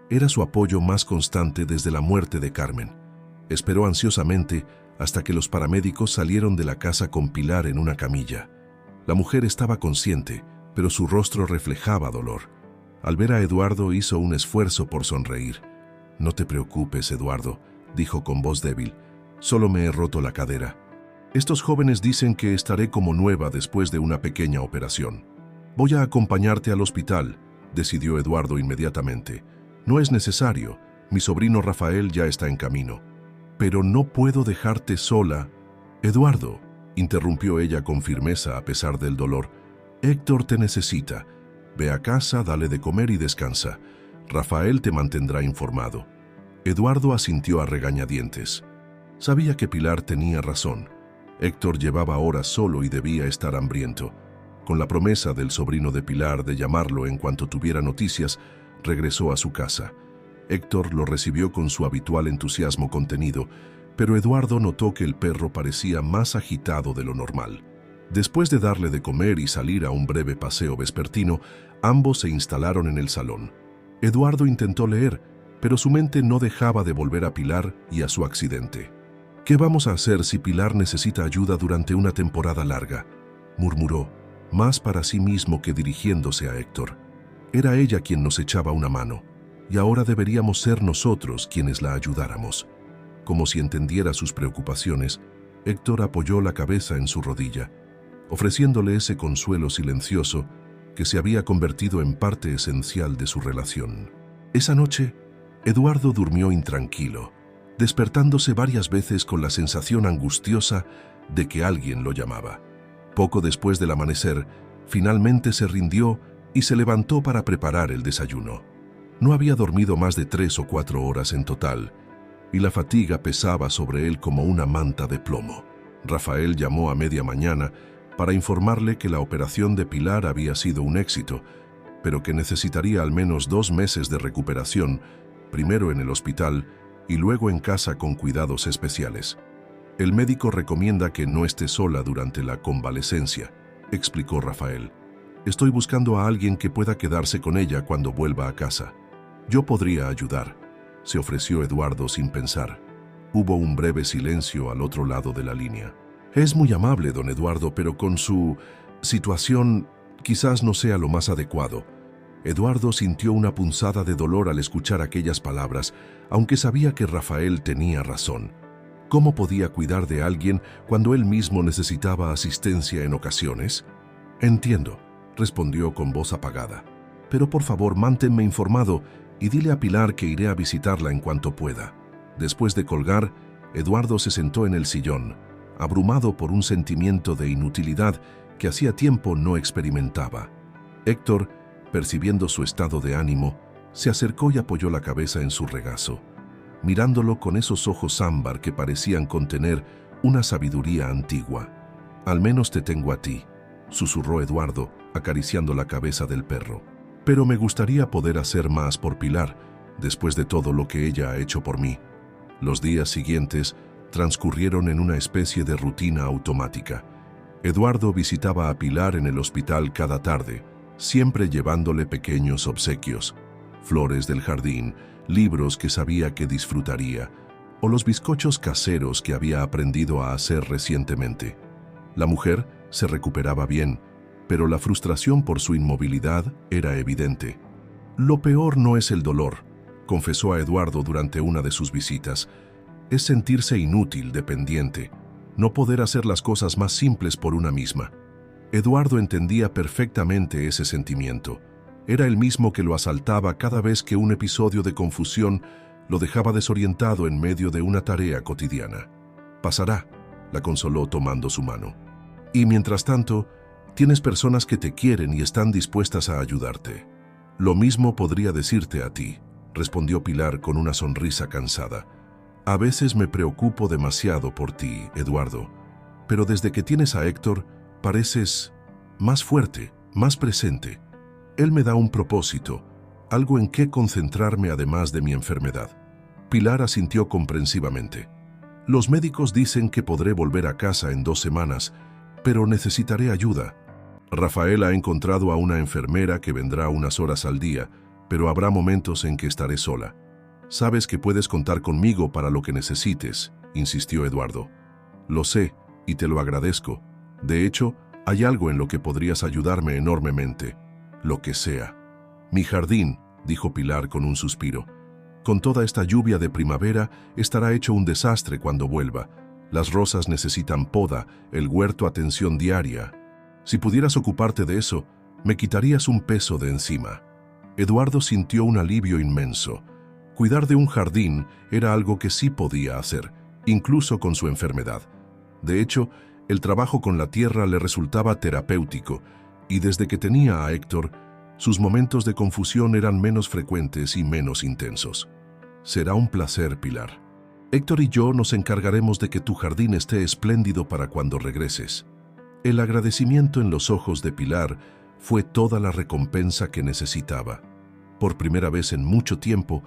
era su apoyo más constante desde la muerte de Carmen. Esperó ansiosamente hasta que los paramédicos salieron de la casa con Pilar en una camilla. La mujer estaba consciente, pero su rostro reflejaba dolor. Al ver a Eduardo hizo un esfuerzo por sonreír. «No te preocupes, Eduardo», dijo con voz débil. «Solo me he roto la cadera. Estos jóvenes dicen que estaré como nueva después de una pequeña operación. Voy a acompañarte al hospital», decidió Eduardo inmediatamente. «No es necesario. Mi sobrino Rafael ya está en camino». «Pero no puedo dejarte sola». «Eduardo», interrumpió ella con firmeza a pesar del dolor, «Héctor te necesita. Ve a casa, dale de comer y descansa. Rafael te mantendrá informado». Eduardo asintió a regañadientes. Sabía que Pilar tenía razón. Héctor llevaba horas solo y debía estar hambriento. Con la promesa del sobrino de Pilar de llamarlo en cuanto tuviera noticias, regresó a su casa. Héctor lo recibió con su habitual entusiasmo contenido, pero Eduardo notó que el perro parecía más agitado de lo normal. Después de darle de comer y salir a un breve paseo vespertino, ambos se instalaron en el salón. Eduardo intentó leer, pero su mente no dejaba de volver a Pilar y a su accidente. «¿Qué vamos a hacer si Pilar necesita ayuda durante una temporada larga?», murmuró, más para sí mismo que dirigiéndose a Héctor. Era ella quien nos echaba una mano, y ahora deberíamos ser nosotros quienes la ayudáramos. Como si entendiera sus preocupaciones, Héctor apoyó la cabeza en su rodilla, ofreciéndole ese consuelo silencioso que se había convertido en parte esencial de su relación. Esa noche, Eduardo durmió intranquilo, despertándose varias veces con la sensación angustiosa de que alguien lo llamaba. Poco después del amanecer, finalmente se rindió y se levantó para preparar el desayuno. No había dormido más de 3 o 4 horas en total, y la fatiga pesaba sobre él como una manta de plomo. Rafael llamó a media mañana para informarle que la operación de Pilar había sido un éxito, pero que necesitaría al menos 2 meses de recuperación, primero en el hospital y luego en casa con cuidados especiales. «El médico recomienda que no esté sola durante la convalecencia», explicó Rafael. «Estoy buscando a alguien que pueda quedarse con ella cuando vuelva a casa. Yo podría ayudar», se ofreció Eduardo sin pensar. Hubo un breve silencio al otro lado de la línea. «Es muy amable, don Eduardo, pero con su situación quizás no sea lo más adecuado». Eduardo sintió una punzada de dolor al escuchar aquellas palabras, aunque sabía que Rafael tenía razón. ¿Cómo podía cuidar de alguien cuando él mismo necesitaba asistencia en ocasiones? «Entiendo», respondió con voz apagada. «Pero por favor, manténme informado y dile a Pilar que iré a visitarla en cuanto pueda». Después de colgar, Eduardo se sentó en el sillón, abrumado por un sentimiento de inutilidad que hacía tiempo no experimentaba. Héctor, percibiendo su estado de ánimo, se acercó y apoyó la cabeza en su regazo, mirándolo con esos ojos ámbar que parecían contener una sabiduría antigua. «Al menos te tengo a ti», susurró Eduardo, acariciando la cabeza del perro. «Pero me gustaría poder hacer más por Pilar, después de todo lo que ella ha hecho por mí». Los días siguientes transcurrieron en una especie de rutina automática. Eduardo visitaba a Pilar en el hospital cada tarde, siempre llevándole pequeños obsequios, flores del jardín, libros que sabía que disfrutaría, o los bizcochos caseros que había aprendido a hacer recientemente. La mujer se recuperaba bien, pero la frustración por su inmovilidad era evidente. «Lo peor no es el dolor», confesó a Eduardo durante una de sus visitas. «Es sentirse inútil, dependiente, no poder hacer las cosas más simples por una misma». Eduardo entendía perfectamente ese sentimiento. Era el mismo que lo asaltaba cada vez que un episodio de confusión lo dejaba desorientado en medio de una tarea cotidiana. «Pasará», la consoló tomando su mano. «Y mientras tanto, tienes personas que te quieren y están dispuestas a ayudarte». «Lo mismo podría decirte a ti», respondió Pilar con una sonrisa cansada. «A veces me preocupo demasiado por ti, Eduardo, pero desde que tienes a Héctor, pareces más fuerte, más presente. Él me da un propósito, algo en qué concentrarme además de mi enfermedad». Pilar asintió comprensivamente. «Los médicos dicen que podré volver a casa en 2 semanas, pero necesitaré ayuda. Rafael ha encontrado a una enfermera que vendrá unas horas al día, pero habrá momentos en que estaré sola. Sabes que puedes contar conmigo para lo que necesites», insistió Eduardo. «Lo sé, y te lo agradezco. De hecho, hay algo en lo que podrías ayudarme enormemente. Lo que sea». «Mi jardín», dijo Pilar con un suspiro. «Con toda esta lluvia de primavera, estará hecho un desastre cuando vuelva. Las rosas necesitan poda, el huerto atención diaria. Si pudieras ocuparte de eso, me quitarías un peso de encima». Eduardo sintió un alivio inmenso. Cuidar de un jardín era algo que sí podía hacer, incluso con su enfermedad. De hecho, el trabajo con la tierra le resultaba terapéutico, y desde que tenía a Héctor, sus momentos de confusión eran menos frecuentes y menos intensos. «Será un placer, Pilar. Héctor y yo nos encargaremos de que tu jardín esté espléndido para cuando regreses». El agradecimiento en los ojos de Pilar fue toda la recompensa que necesitaba. Por primera vez en mucho tiempo,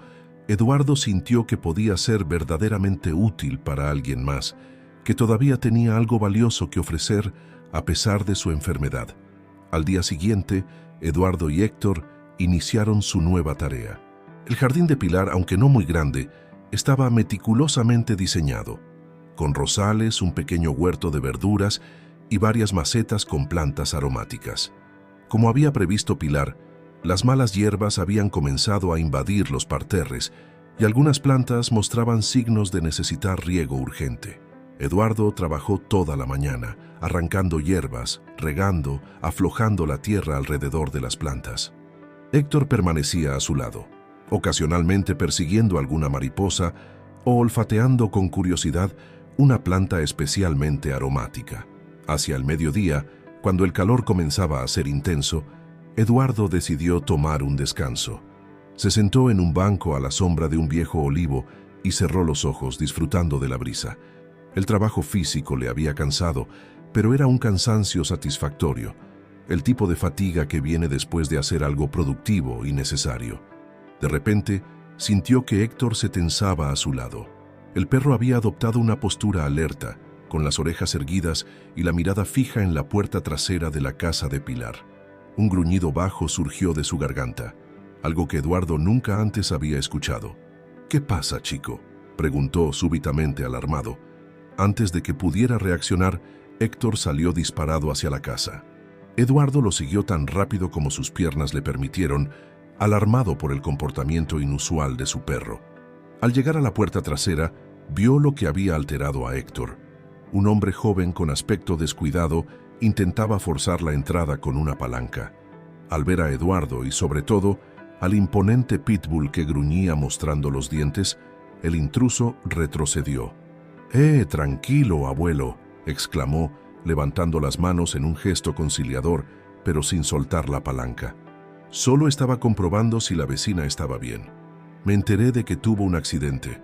Eduardo sintió que podía ser verdaderamente útil para alguien más, que todavía tenía algo valioso que ofrecer a pesar de su enfermedad. Al día siguiente, Eduardo y Héctor iniciaron su nueva tarea. El jardín de Pilar, aunque no muy grande, estaba meticulosamente diseñado, con rosales, un pequeño huerto de verduras y varias macetas con plantas aromáticas. Como había previsto Pilar, las malas hierbas habían comenzado a invadir los parterres y algunas plantas mostraban signos de necesitar riego urgente. Eduardo trabajó toda la mañana, arrancando hierbas, regando, aflojando la tierra alrededor de las plantas. Héctor permanecía a su lado, ocasionalmente persiguiendo alguna mariposa o olfateando con curiosidad una planta especialmente aromática. Hacia el mediodía, cuando el calor comenzaba a ser intenso, Eduardo decidió tomar un descanso. Se sentó en un banco a la sombra de un viejo olivo y cerró los ojos disfrutando de la brisa. El trabajo físico le había cansado, pero era un cansancio satisfactorio, el tipo de fatiga que viene después de hacer algo productivo y necesario. De repente, sintió que Héctor se tensaba a su lado. El perro había adoptado una postura alerta, con las orejas erguidas y la mirada fija en la puerta trasera de la casa de Pilar. Un gruñido bajo surgió de su garganta, algo que Eduardo nunca antes había escuchado. «¿Qué pasa, chico?», preguntó súbitamente alarmado. Antes de que pudiera reaccionar, Héctor salió disparado hacia la casa. Eduardo lo siguió tan rápido como sus piernas le permitieron, alarmado por el comportamiento inusual de su perro. Al llegar a la puerta trasera, vio lo que había alterado a Héctor. Un hombre joven con aspecto descuidado intentaba forzar la entrada con una palanca. Al ver a Eduardo y, sobre todo, al imponente pitbull que gruñía mostrando los dientes, el intruso retrocedió. Tranquilo, abuelo», exclamó, levantando las manos en un gesto conciliador, pero sin soltar la palanca. «Solo estaba comprobando si la vecina estaba bien. Me enteré de que tuvo un accidente.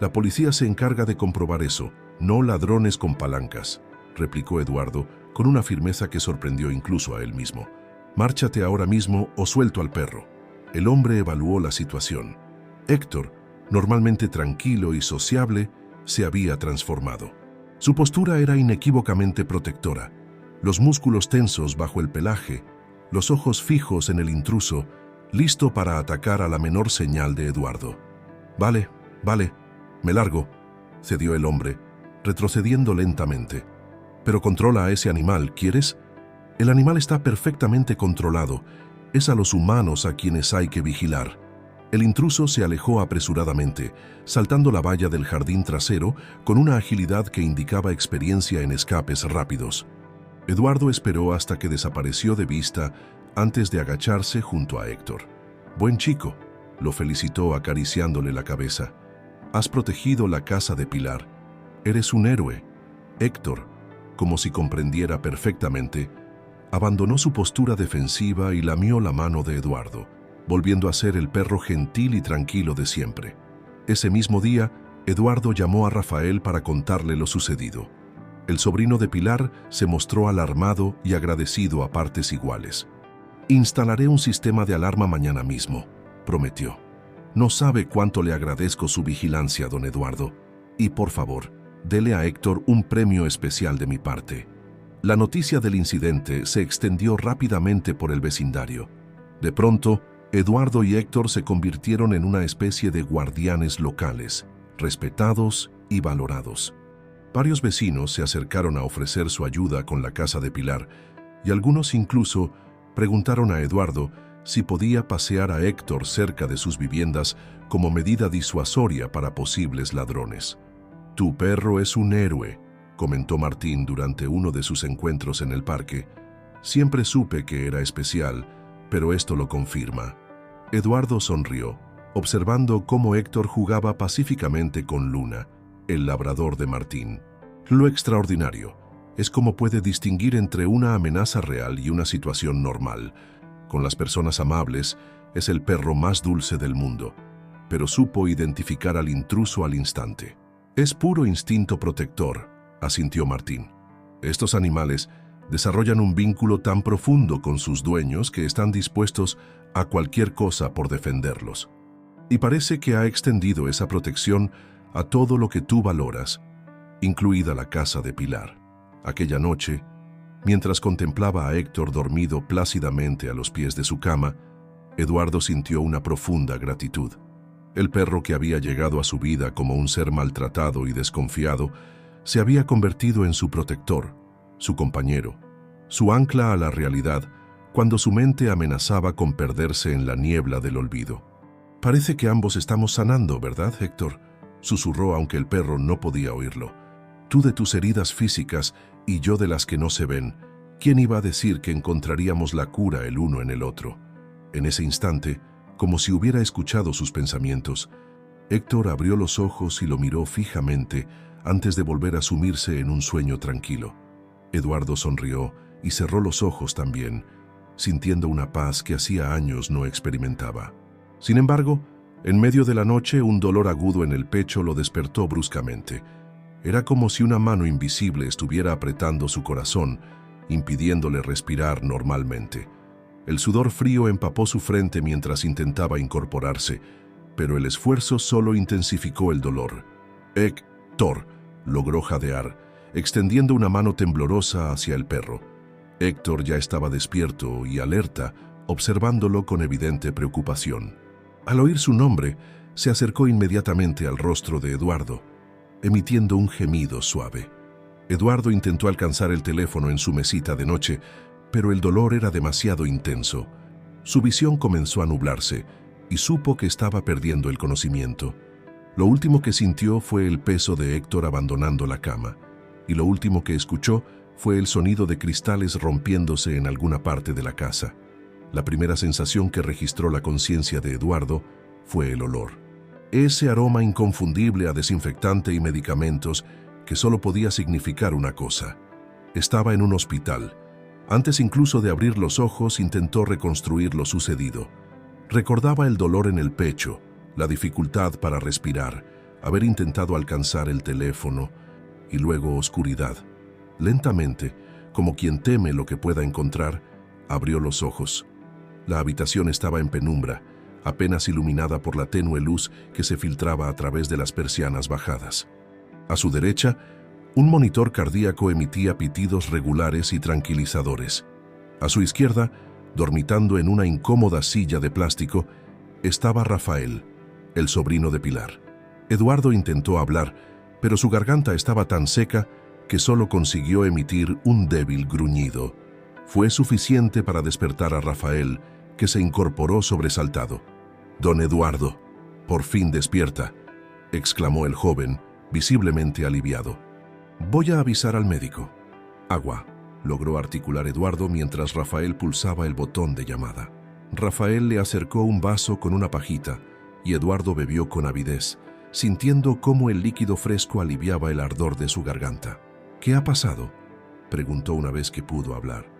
La policía se encarga de comprobar eso, no ladrones con palancas», replicó Eduardo con una firmeza que sorprendió incluso a él mismo. «Márchate ahora mismo o suelto al perro». El hombre evaluó la situación. Héctor, normalmente tranquilo y sociable, se había transformado. Su postura era inequívocamente protectora, los músculos tensos bajo el pelaje, los ojos fijos en el intruso, listo para atacar a la menor señal de Eduardo. Vale, me largo», cedió el hombre, retrocediendo lentamente. «Pero controla a ese animal, ¿quieres? El animal está perfectamente controlado. Es a los humanos a quienes hay que vigilar». El intruso se alejó apresuradamente, saltando la valla del jardín trasero con una agilidad que indicaba experiencia en escapes rápidos. Eduardo esperó hasta que desapareció de vista antes de agacharse junto a Héctor. «Buen chico», lo felicitó acariciándole la cabeza. «Has protegido la casa de Pilar. Eres un héroe». Héctor, como si comprendiera perfectamente, abandonó su postura defensiva y lamió la mano de Eduardo, volviendo a ser el perro gentil y tranquilo de siempre. Ese mismo día, Eduardo llamó a Rafael para contarle lo sucedido. El sobrino de Pilar se mostró alarmado y agradecido a partes iguales. «Instalaré un sistema de alarma mañana mismo», prometió. «No sabe cuánto le agradezco su vigilancia, don Eduardo. Y por favor, dele a Héctor un premio especial de mi parte». La noticia del incidente se extendió rápidamente por el vecindario. De pronto, Eduardo y Héctor se convirtieron en una especie de guardianes locales, respetados y valorados. Varios vecinos se acercaron a ofrecer su ayuda con la casa de Pilar, y algunos incluso preguntaron a Eduardo si podía pasear a Héctor cerca de sus viviendas como medida disuasoria para posibles ladrones. «Tu perro es un héroe», comentó Martín durante uno de sus encuentros en el parque. «Siempre supe que era especial, pero esto lo confirma». Eduardo sonrió, observando cómo Héctor jugaba pacíficamente con Luna, el labrador de Martín. Lo extraordinario es cómo puede distinguir entre una amenaza real y una situación normal. Con las personas amables, es el perro más dulce del mundo, pero supo identificar al intruso al instante. «Es puro instinto protector», asintió Martín. «Estos animales desarrollan un vínculo tan profundo con sus dueños que están dispuestos a cualquier cosa por defenderlos. Y parece que ha extendido esa protección a todo lo que tú valoras, incluida la casa de Pilar». Aquella noche, mientras contemplaba a Héctor dormido plácidamente a los pies de su cama, Eduardo sintió una profunda gratitud. El perro que había llegado a su vida como un ser maltratado y desconfiado se había convertido en su protector, su compañero, su ancla a la realidad cuando su mente amenazaba con perderse en la niebla del olvido. «Parece que ambos estamos sanando, ¿verdad, Héctor?», susurró aunque el perro no podía oírlo. «Tú de tus heridas físicas y yo de las que no se ven. ¿Quién iba a decir que encontraríamos la cura el uno en el otro?». En ese instante, como si hubiera escuchado sus pensamientos, Héctor abrió los ojos y lo miró fijamente antes de volver a sumirse en un sueño tranquilo. Eduardo sonrió y cerró los ojos también, sintiendo una paz que hacía años no experimentaba. Sin embargo, en medio de la noche un dolor agudo en el pecho lo despertó bruscamente. Era como si una mano invisible estuviera apretando su corazón, impidiéndole respirar normalmente. El sudor frío empapó su frente mientras intentaba incorporarse, pero el esfuerzo solo intensificó el dolor. «Héctor», logró jadear, extendiendo una mano temblorosa hacia el perro. Héctor ya estaba despierto y alerta, observándolo con evidente preocupación. Al oír su nombre, se acercó inmediatamente al rostro de Eduardo, emitiendo un gemido suave. Eduardo intentó alcanzar el teléfono en su mesita de noche, pero el dolor era demasiado intenso. Su visión comenzó a nublarse y supo que estaba perdiendo el conocimiento. Lo último que sintió fue el peso de Héctor abandonando la cama, y lo último que escuchó fue el sonido de cristales rompiéndose en alguna parte de la casa. La primera sensación que registró la conciencia de Eduardo fue el olor. Ese aroma inconfundible a desinfectante y medicamentos que solo podía significar una cosa. Estaba en un hospital. Antes incluso de abrir los ojos, intentó reconstruir lo sucedido. Recordaba el dolor en el pecho, la dificultad para respirar, haber intentado alcanzar el teléfono y luego oscuridad. Lentamente, como quien teme lo que pueda encontrar, abrió los ojos. La habitación estaba en penumbra, apenas iluminada por la tenue luz que se filtraba a través de las persianas bajadas. A su derecha, un monitor cardíaco emitía pitidos regulares y tranquilizadores. A su izquierda, dormitando en una incómoda silla de plástico, estaba Rafael, el sobrino de Pilar. Eduardo intentó hablar, pero su garganta estaba tan seca que solo consiguió emitir un débil gruñido. Fue suficiente para despertar a Rafael, que se incorporó sobresaltado. «Don Eduardo, por fin despierta», exclamó el joven, visiblemente aliviado. «Voy a avisar al médico». «Agua», logró articular Eduardo mientras Rafael pulsaba el botón de llamada. Rafael le acercó un vaso con una pajita y Eduardo bebió con avidez, sintiendo cómo el líquido fresco aliviaba el ardor de su garganta. «¿Qué ha pasado?», preguntó una vez que pudo hablar.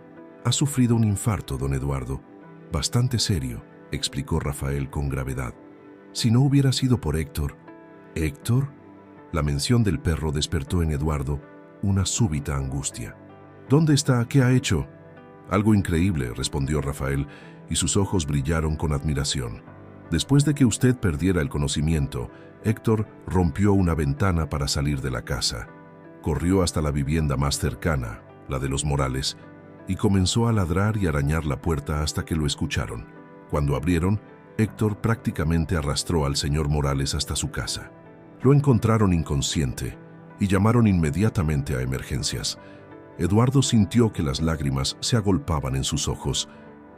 «Ha sufrido un infarto, don Eduardo. Bastante serio», explicó Rafael con gravedad. «Si no hubiera sido por Héctor». «¿Héctor?». La mención del perro despertó en Eduardo una súbita angustia. «¿Dónde está? ¿Qué ha hecho?». «Algo increíble», respondió Rafael, y sus ojos brillaron con admiración. «Después de que usted perdiera el conocimiento, Héctor rompió una ventana para salir de la casa. Corrió hasta la vivienda más cercana, la de los Morales, y comenzó a ladrar y arañar la puerta hasta que lo escucharon. Cuando abrieron, Héctor prácticamente arrastró al señor Morales hasta su casa. Lo encontraron inconsciente y llamaron inmediatamente a emergencias. Eduardo sintió que las lágrimas se agolpaban en sus ojos.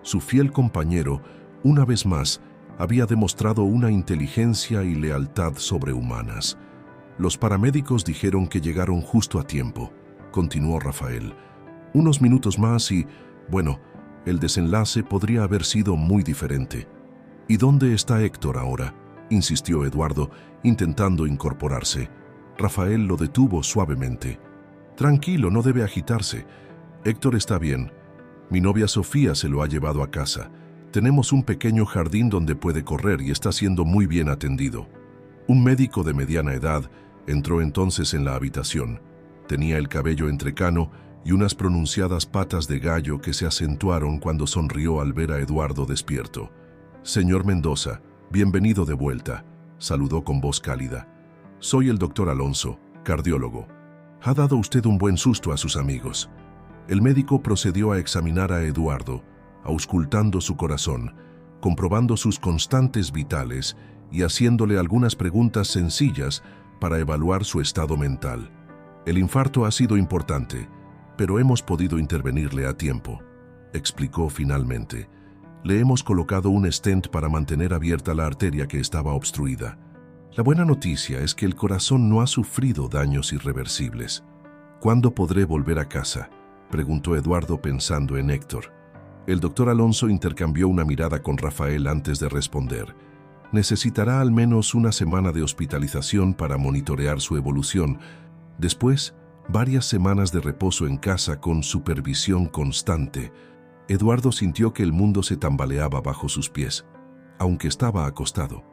Su fiel compañero, una vez más, había demostrado una inteligencia y lealtad sobrehumanas. Los paramédicos dijeron que llegaron justo a tiempo, continuó Rafael. Unos minutos más y, bueno, el desenlace podría haber sido muy diferente. ¿Y dónde está Héctor ahora?, insistió Eduardo, intentando incorporarse. Rafael lo detuvo suavemente. Tranquilo, no debe agitarse. Héctor está bien. Mi novia Sofía se lo ha llevado a casa. Tenemos un pequeño jardín donde puede correr y está siendo muy bien atendido. Un médico de mediana edad entró entonces en la habitación. Tenía el cabello entrecano y unas pronunciadas patas de gallo que se acentuaron cuando sonrió al ver a Eduardo despierto. «Señor Mendoza, bienvenido de vuelta», saludó con voz cálida. «Soy el doctor Alonso, cardiólogo. Ha dado usted un buen susto a sus amigos». El médico procedió a examinar a Eduardo, auscultando su corazón, comprobando sus constantes vitales y haciéndole algunas preguntas sencillas para evaluar su estado mental. «El infarto ha sido importante, pero hemos podido intervenirle a tiempo», explicó finalmente. «Le hemos colocado un stent para mantener abierta la arteria que estaba obstruida. La buena noticia es que el corazón no ha sufrido daños irreversibles». «¿Cuándo podré volver a casa?», preguntó Eduardo pensando en Héctor. El doctor Alonso intercambió una mirada con Rafael antes de responder. «Necesitará al menos una semana de hospitalización para monitorear su evolución. Después, varias semanas de reposo en casa con supervisión constante». Eduardo sintió que el mundo se tambaleaba bajo sus pies, aunque estaba acostado.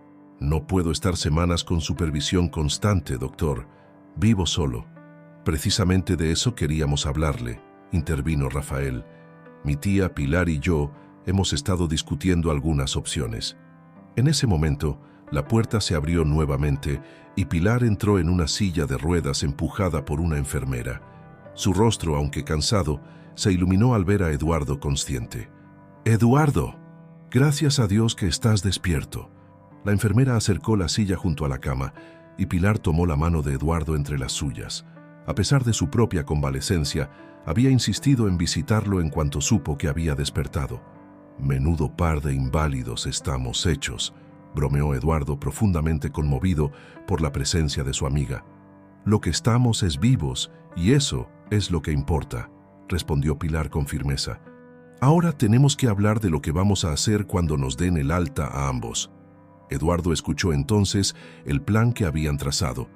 «No puedo estar semanas con supervisión constante, doctor. Vivo solo». «Precisamente de eso queríamos hablarle», intervino Rafael. «Mi tía Pilar y yo hemos estado discutiendo algunas opciones». En ese momento, la puerta se abrió nuevamente y Pilar entró en una silla de ruedas empujada por una enfermera. Su rostro, aunque cansado, se iluminó al ver a Eduardo consciente. «Eduardo, gracias a Dios que estás despierto». La enfermera acercó la silla junto a la cama y Pilar tomó la mano de Eduardo entre las suyas. A pesar de su propia convalecencia, había insistido en visitarlo en cuanto supo que había despertado. «Menudo par de inválidos estamos hechos», bromeó Eduardo profundamente conmovido por la presencia de su amiga. «Lo que estamos es vivos y eso es lo que importa», respondió Pilar con firmeza. «Ahora tenemos que hablar de lo que vamos a hacer cuando nos den el alta a ambos». Eduardo escuchó entonces el plan que habían trazado.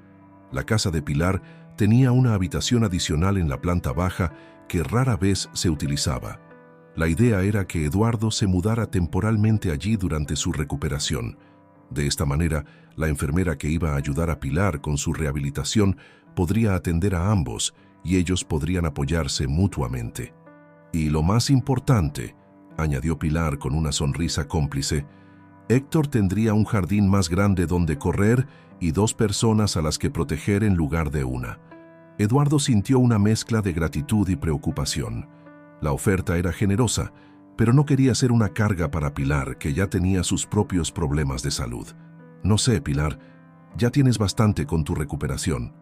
La casa de Pilar tenía una habitación adicional en la planta baja que rara vez se utilizaba. La idea era que Eduardo se mudara temporalmente allí durante su recuperación. De esta manera, la enfermera que iba a ayudar a Pilar con su rehabilitación podría atender a ambos y ellos podrían apoyarse mutuamente. «Y lo más importante», añadió Pilar con una sonrisa cómplice, «Héctor tendría un jardín más grande donde correr y 2 personas a las que proteger en lugar de una». Eduardo sintió una mezcla de gratitud y preocupación. La oferta era generosa, pero no quería ser una carga para Pilar, que ya tenía sus propios problemas de salud. «No sé, Pilar, ya tienes bastante con tu recuperación».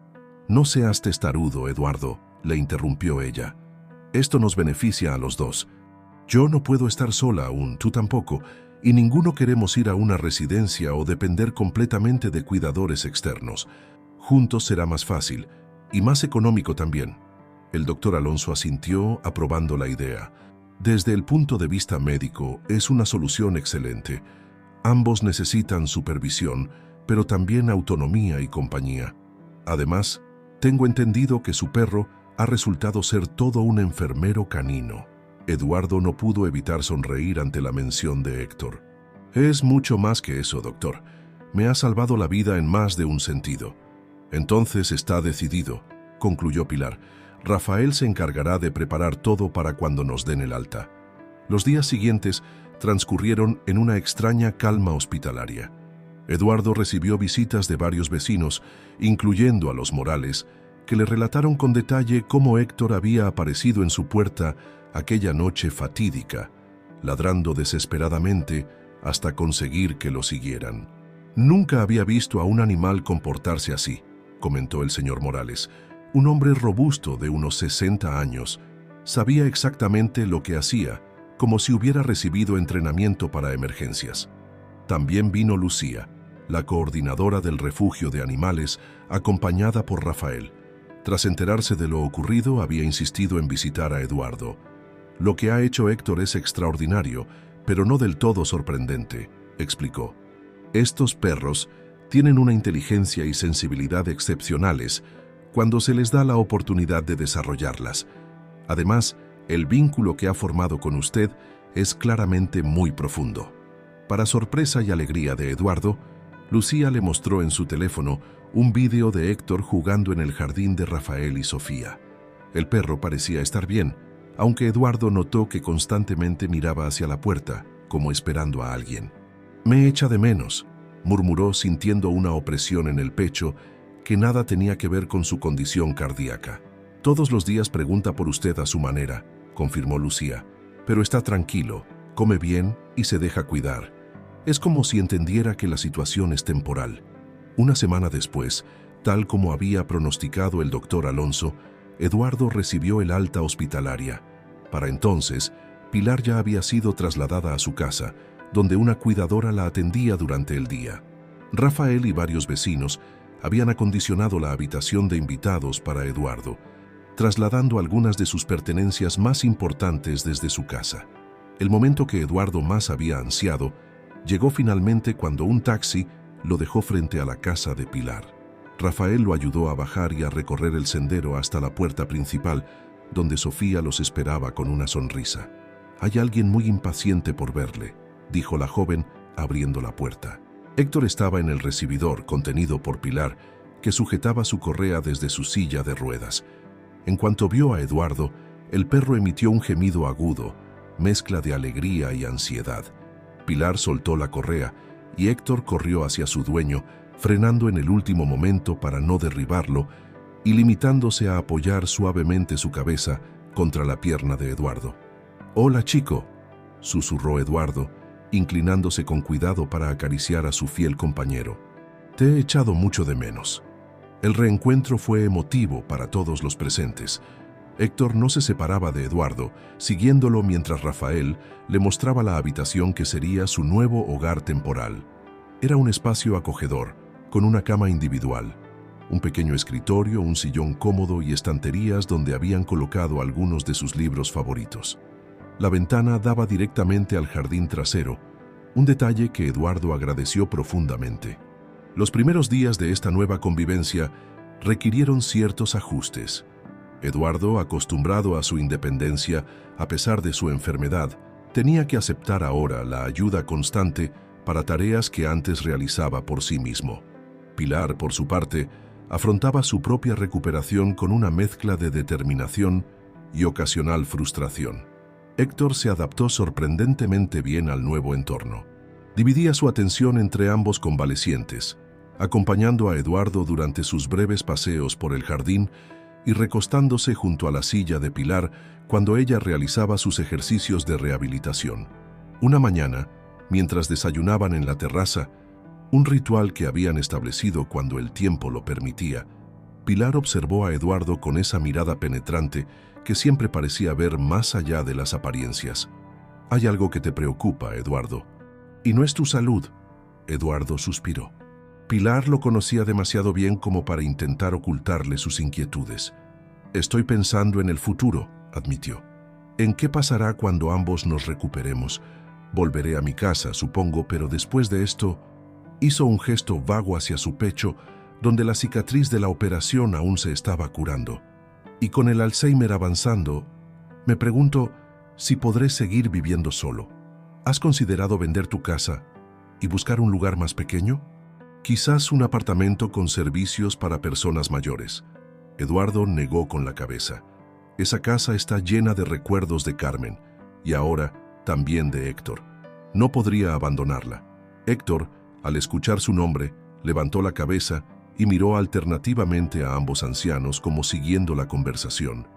«No seas testarudo, Eduardo», le interrumpió ella. «Esto nos beneficia a los dos. Yo no puedo estar sola aún, tú tampoco, y ninguno queremos ir a una residencia o depender completamente de cuidadores externos. Juntos será más fácil, y más económico también». El doctor Alonso asintió, aprobando la idea. Desde el punto de vista médico, es una solución excelente. Ambos necesitan supervisión, pero también autonomía y compañía. Además, tengo entendido que su perro ha resultado ser todo un enfermero canino. Eduardo no pudo evitar sonreír ante la mención de Héctor. Es mucho más que eso, doctor. Me ha salvado la vida en más de un sentido. Entonces está decidido, concluyó Pilar. Rafael se encargará de preparar todo para cuando nos den el alta. Los días siguientes transcurrieron en una extraña calma hospitalaria. Eduardo recibió visitas de varios vecinos, incluyendo a los Morales, que le relataron con detalle cómo Héctor había aparecido en su puerta aquella noche fatídica, ladrando desesperadamente hasta conseguir que lo siguieran. Nunca había visto a un animal comportarse así, comentó el señor Morales. Un hombre robusto de unos 60 años sabía exactamente lo que hacía, como si hubiera recibido entrenamiento para emergencias. También vino Lucía, la coordinadora del refugio de animales, acompañada por Rafael. Tras enterarse de lo ocurrido, había insistido en visitar a Eduardo. Lo que ha hecho Héctor es extraordinario, pero no del todo sorprendente, explicó. Estos perros tienen una inteligencia y sensibilidad excepcionales cuando se les da la oportunidad de desarrollarlas. Además, el vínculo que ha formado con usted es claramente muy profundo. Para sorpresa y alegría de Eduardo, Lucía le mostró en su teléfono un vídeo de Héctor jugando en el jardín de Rafael y Sofía. El perro parecía estar bien, aunque Eduardo notó que constantemente miraba hacia la puerta, como esperando a alguien. «Me echa de menos», murmuró sintiendo una opresión en el pecho que nada tenía que ver con su condición cardíaca. «Todos los días pregunta por usted a su manera», confirmó Lucía, «pero está tranquilo, come bien y se deja cuidar. Es como si entendiera que la situación es temporal». Una semana después, tal como había pronosticado el doctor Alonso, Eduardo recibió el alta hospitalaria. Para entonces, Pilar ya había sido trasladada a su casa, donde una cuidadora la atendía durante el día. Rafael y varios vecinos habían acondicionado la habitación de invitados para Eduardo, trasladando algunas de sus pertenencias más importantes desde su casa. El momento que Eduardo más había ansiado llegó finalmente cuando un taxi lo dejó frente a la casa de Pilar. Rafael lo ayudó a bajar y a recorrer el sendero hasta la puerta principal, donde Sofía los esperaba con una sonrisa. «Hay alguien muy impaciente por verle», dijo la joven, abriendo la puerta. Héctor estaba en el recibidor, contenido por Pilar, que sujetaba su correa desde su silla de ruedas. En cuanto vio a Eduardo, el perro emitió un gemido agudo, mezcla de alegría y ansiedad. Pilar soltó la correa y Héctor corrió hacia su dueño, frenando en el último momento para no derribarlo y limitándose a apoyar suavemente su cabeza contra la pierna de Eduardo. «Hola, chico», susurró Eduardo, inclinándose con cuidado para acariciar a su fiel compañero. «Te he echado mucho de menos». El reencuentro fue emotivo para todos los presentes. Héctor no se separaba de Eduardo, siguiéndolo mientras Rafael le mostraba la habitación que sería su nuevo hogar temporal. Era un espacio acogedor, con una cama individual, un pequeño escritorio, un sillón cómodo y estanterías donde habían colocado algunos de sus libros favoritos. La ventana daba directamente al jardín trasero, un detalle que Eduardo agradeció profundamente. Los primeros días de esta nueva convivencia requirieron ciertos ajustes. Eduardo, acostumbrado a su independencia a pesar de su enfermedad, tenía que aceptar ahora la ayuda constante para tareas que antes realizaba por sí mismo. Pilar, por su parte, afrontaba su propia recuperación con una mezcla de determinación y ocasional frustración. Héctor se adaptó sorprendentemente bien al nuevo entorno. Dividía su atención entre ambos convalecientes, acompañando a Eduardo durante sus breves paseos por el jardín y recostándose junto a la silla de Pilar cuando ella realizaba sus ejercicios de rehabilitación. Una mañana, mientras desayunaban en la terraza, un ritual que habían establecido cuando el tiempo lo permitía, Pilar observó a Eduardo con esa mirada penetrante que siempre parecía ver más allá de las apariencias. «Hay algo que te preocupa, Eduardo. Y no es tu salud», Eduardo suspiró. Pilar lo conocía demasiado bien como para intentar ocultarle sus inquietudes. Estoy pensando en el futuro, admitió. ¿En qué pasará cuando ambos nos recuperemos? Volveré a mi casa, supongo, pero después de esto, hizo un gesto vago hacia su pecho, donde la cicatriz de la operación aún se estaba curando. Y con el Alzheimer avanzando, me pregunto si podré seguir viviendo solo. ¿Has considerado vender tu casa y buscar un lugar más pequeño? Quizás un apartamento con servicios para personas mayores. Eduardo negó con la cabeza. Esa casa está llena de recuerdos de Carmen y ahora también de Héctor. No podría abandonarla. Héctor, al escuchar su nombre, levantó la cabeza y miró alternativamente a ambos ancianos como siguiendo la conversación.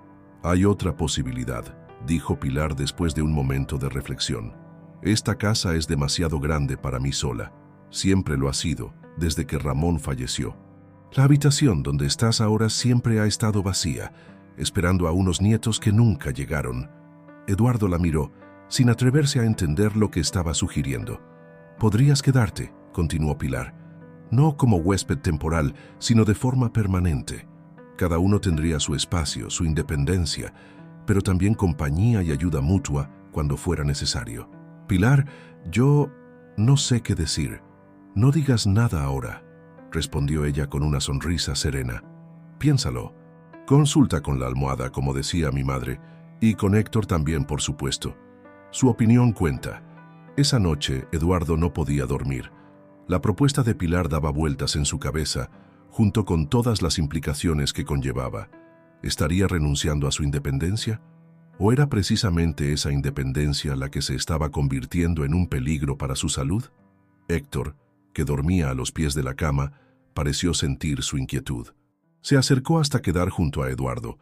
Hay otra posibilidad, dijo Pilar después de un momento de reflexión. Esta casa es demasiado grande para mí sola. Siempre lo ha sido, desde que Ramón falleció. La habitación donde estás ahora siempre ha estado vacía, esperando a unos nietos que nunca llegaron. Eduardo la miró, sin atreverse a entender lo que estaba sugiriendo. Podrías quedarte, continuó Pilar, no como huésped temporal, sino de forma permanente. Cada uno tendría su espacio, su independencia, pero también compañía y ayuda mutua cuando fuera necesario. Pilar, yo no sé qué decir. No digas nada ahora, respondió ella con una sonrisa serena. Piénsalo. Consulta con la almohada, como decía mi madre, y con Héctor también, por supuesto. Su opinión cuenta. Esa noche, Eduardo no podía dormir. La propuesta de Pilar daba vueltas en su cabeza, junto con todas las implicaciones que conllevaba. ¿Estaría renunciando a su independencia? ¿O era precisamente esa independencia la que se estaba convirtiendo en un peligro para su salud? Héctor, que dormía a los pies de la cama, pareció sentir su inquietud. Se acercó hasta quedar junto a Eduardo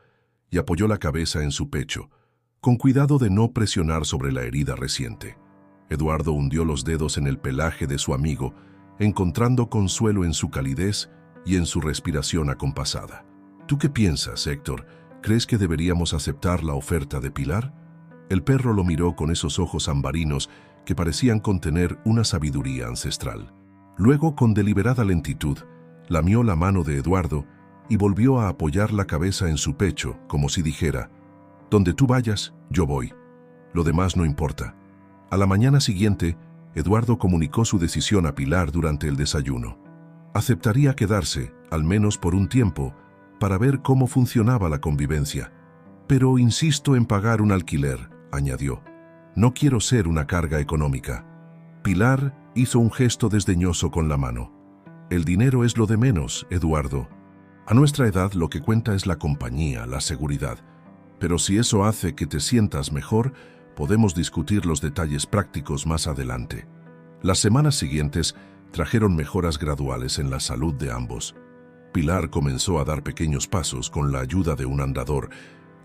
y apoyó la cabeza en su pecho, con cuidado de no presionar sobre la herida reciente. Eduardo hundió los dedos en el pelaje de su amigo, encontrando consuelo en su calidez y en su respiración acompasada. ¿Tú qué piensas, Héctor? ¿Crees que deberíamos aceptar la oferta de Pilar? El perro lo miró con esos ojos ambarinos que parecían contener una sabiduría ancestral. Luego, con deliberada lentitud, lamió la mano de Eduardo y volvió a apoyar la cabeza en su pecho, como si dijera: «Donde tú vayas, yo voy. Lo demás no importa». A la mañana siguiente, Eduardo comunicó su decisión a Pilar durante el desayuno. Aceptaría quedarse, al menos por un tiempo, para ver cómo funcionaba la convivencia. «Pero insisto en pagar un alquiler», añadió. «No quiero ser una carga económica». Pilar hizo un gesto desdeñoso con la mano. «El dinero es lo de menos, Eduardo. A nuestra edad lo que cuenta es la compañía, la seguridad. Pero si eso hace que te sientas mejor, podemos discutir los detalles prácticos más adelante». Las semanas siguientes trajeron mejoras graduales en la salud de ambos. Pilar comenzó a dar pequeños pasos con la ayuda de un andador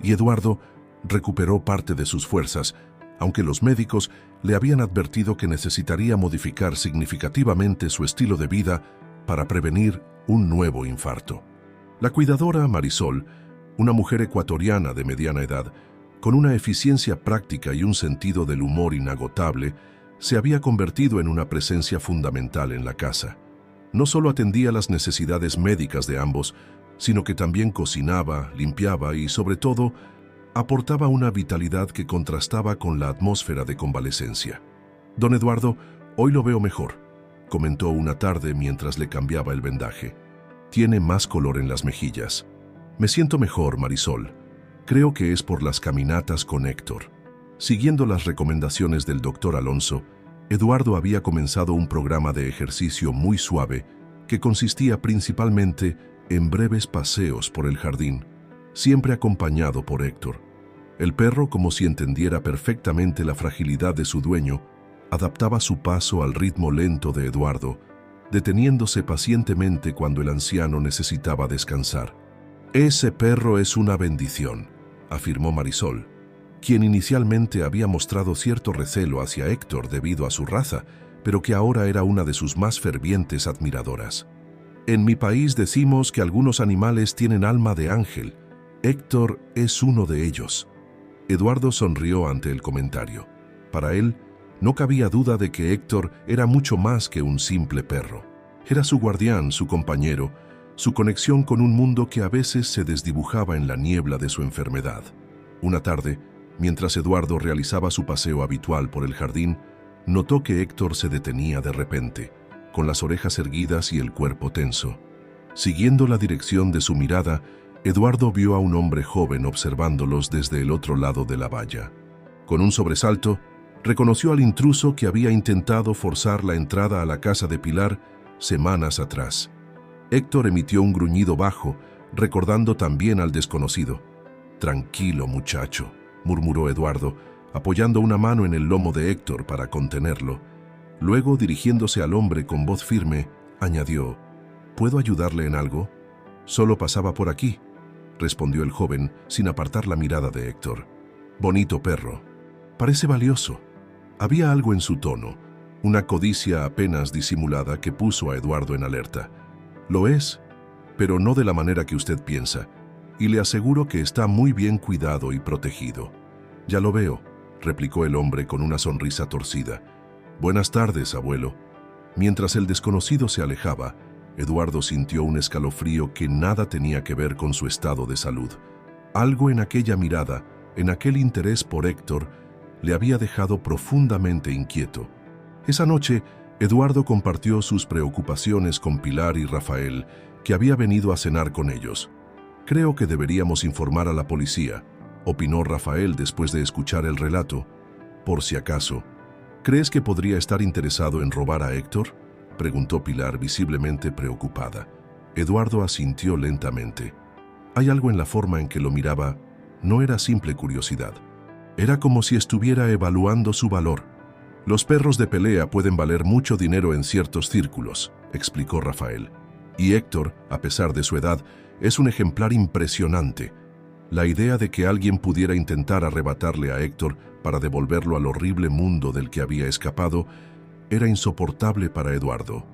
y Eduardo recuperó parte de sus fuerzas, aunque los médicos le habían advertido que necesitaría modificar significativamente su estilo de vida para prevenir un nuevo infarto. La cuidadora Marisol, una mujer ecuatoriana de mediana edad, con una eficiencia práctica y un sentido del humor inagotable, se había convertido en una presencia fundamental en la casa. No solo atendía las necesidades médicas de ambos, sino que también cocinaba, limpiaba y, sobre todo, aportaba una vitalidad que contrastaba con la atmósfera de convalecencia. «Don Eduardo, hoy lo veo mejor», comentó una tarde mientras le cambiaba el vendaje. «Tiene más color en las mejillas». «Me siento mejor, Marisol. Creo que es por las caminatas con Héctor». Siguiendo las recomendaciones del doctor Alonso, Eduardo había comenzado un programa de ejercicio muy suave que consistía principalmente en breves paseos por el jardín, siempre acompañado por Héctor. El perro, como si entendiera perfectamente la fragilidad de su dueño, adaptaba su paso al ritmo lento de Eduardo, deteniéndose pacientemente cuando el anciano necesitaba descansar. «Ese perro es una bendición», afirmó Marisol, quien inicialmente había mostrado cierto recelo hacia Héctor debido a su raza, pero que ahora era una de sus más fervientes admiradoras. «En mi país decimos que algunos animales tienen alma de ángel. Héctor es uno de ellos». Eduardo sonrió ante el comentario. Para él, no cabía duda de que Héctor era mucho más que un simple perro. Era su guardián, su compañero, su conexión con un mundo que a veces se desdibujaba en la niebla de su enfermedad. Una tarde, mientras Eduardo realizaba su paseo habitual por el jardín, notó que Héctor se detenía de repente, con las orejas erguidas y el cuerpo tenso. Siguiendo la dirección de su mirada, Eduardo vio a un hombre joven observándolos desde el otro lado de la valla. Con un sobresalto, reconoció al intruso que había intentado forzar la entrada a la casa de Pilar semanas atrás. Héctor emitió un gruñido bajo, recordando también al desconocido. «Tranquilo, muchacho», murmuró Eduardo, apoyando una mano en el lomo de Héctor para contenerlo. Luego, dirigiéndose al hombre con voz firme, añadió: «¿Puedo ayudarle en algo?» «Solo pasaba por aquí», respondió el joven sin apartar la mirada de Héctor. «Bonito perro. Parece valioso». Había algo en su tono, una codicia apenas disimulada que puso a Eduardo en alerta. «Lo es, pero no de la manera que usted piensa, y le aseguro que está muy bien cuidado y protegido». «Ya lo veo», replicó el hombre con una sonrisa torcida. «Buenas tardes, abuelo». Mientras el desconocido se alejaba, Eduardo sintió un escalofrío que nada tenía que ver con su estado de salud. Algo en aquella mirada, en aquel interés por Héctor, le había dejado profundamente inquieto. Esa noche, Eduardo compartió sus preocupaciones con Pilar y Rafael, que había venido a cenar con ellos. «Creo que deberíamos informar a la policía», opinó Rafael después de escuchar el relato. «Por si acaso». «¿Crees que podría estar interesado en robar a Héctor?», preguntó Pilar, visiblemente preocupada. Eduardo asintió lentamente. Hay algo en la forma en que lo miraba. No era simple curiosidad. Era como si estuviera evaluando su valor. «Los perros de pelea pueden valer mucho dinero en ciertos círculos», explicó Rafael. «Y Héctor, a pesar de su edad, es un ejemplar impresionante». La idea de que alguien pudiera intentar arrebatarle a Héctor para devolverlo al horrible mundo del que había escapado era insoportable para Eduardo.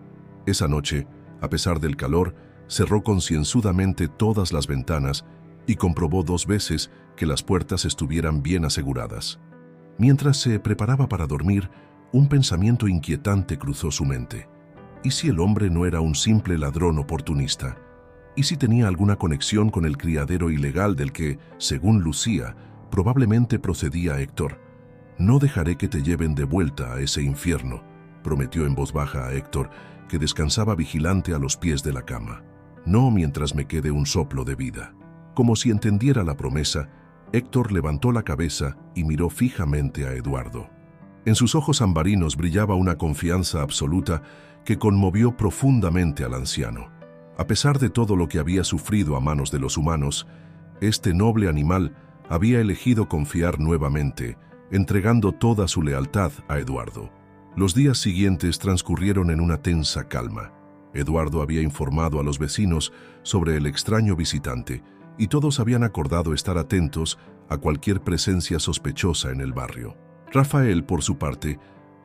Esa noche, a pesar del calor, cerró concienzudamente todas las ventanas y comprobó 2 veces que las puertas estuvieran bien aseguradas. Mientras se preparaba para dormir, un pensamiento inquietante cruzó su mente. ¿Y si el hombre no era un simple ladrón oportunista? ¿Y si tenía alguna conexión con el criadero ilegal del que, según Lucía, probablemente procedía Héctor? «No dejaré que te lleven de vuelta a ese infierno», prometió en voz baja a Héctor, que descansaba vigilante a los pies de la cama. «No mientras me quede un soplo de vida». Como si entendiera la promesa, Héctor levantó la cabeza y miró fijamente a Eduardo. En sus ojos ambarinos brillaba una confianza absoluta que conmovió profundamente al anciano. A pesar de todo lo que había sufrido a manos de los humanos, este noble animal había elegido confiar nuevamente, entregando toda su lealtad a Eduardo. Los días siguientes transcurrieron en una tensa calma. Eduardo había informado a los vecinos sobre el extraño visitante, y todos habían acordado estar atentos a cualquier presencia sospechosa en el barrio. Rafael, por su parte,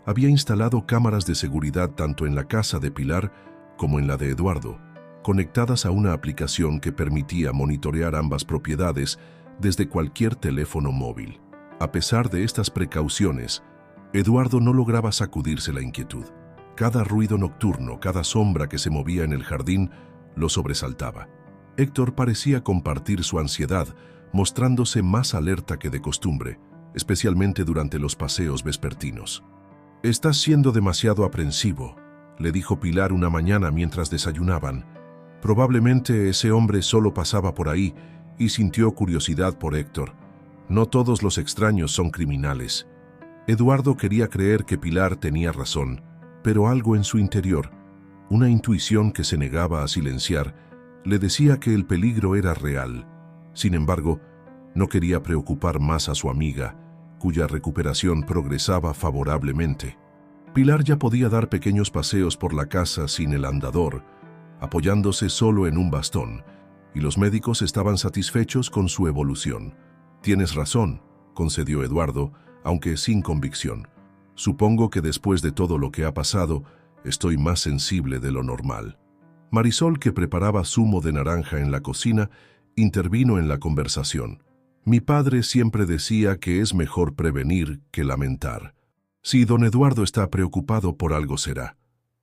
había instalado cámaras de seguridad tanto en la casa de Pilar como en la de Eduardo, conectadas a una aplicación que permitía monitorear ambas propiedades desde cualquier teléfono móvil. A pesar de estas precauciones, Eduardo no lograba sacudirse la inquietud. Cada ruido nocturno, cada sombra que se movía en el jardín, lo sobresaltaba. Héctor parecía compartir su ansiedad, mostrándose más alerta que de costumbre, especialmente durante los paseos vespertinos. «Estás siendo demasiado aprensivo», le dijo Pilar una mañana mientras desayunaban. «Probablemente ese hombre solo pasaba por ahí y sintió curiosidad por Héctor. No todos los extraños son criminales». Eduardo quería creer que Pilar tenía razón, pero algo en su interior, una intuición que se negaba a silenciar, le decía que el peligro era real. Sin embargo, no quería preocupar más a su amiga, cuya recuperación progresaba favorablemente. Pilar ya podía dar pequeños paseos por la casa sin el andador, apoyándose solo en un bastón, y los médicos estaban satisfechos con su evolución. «Tienes razón», concedió Eduardo, aunque sin convicción. «Supongo que después de todo lo que ha pasado, estoy más sensible de lo normal». Marisol, que preparaba zumo de naranja en la cocina, intervino en la conversación. «Mi padre siempre decía que es mejor prevenir que lamentar. Si don Eduardo está preocupado, por algo será».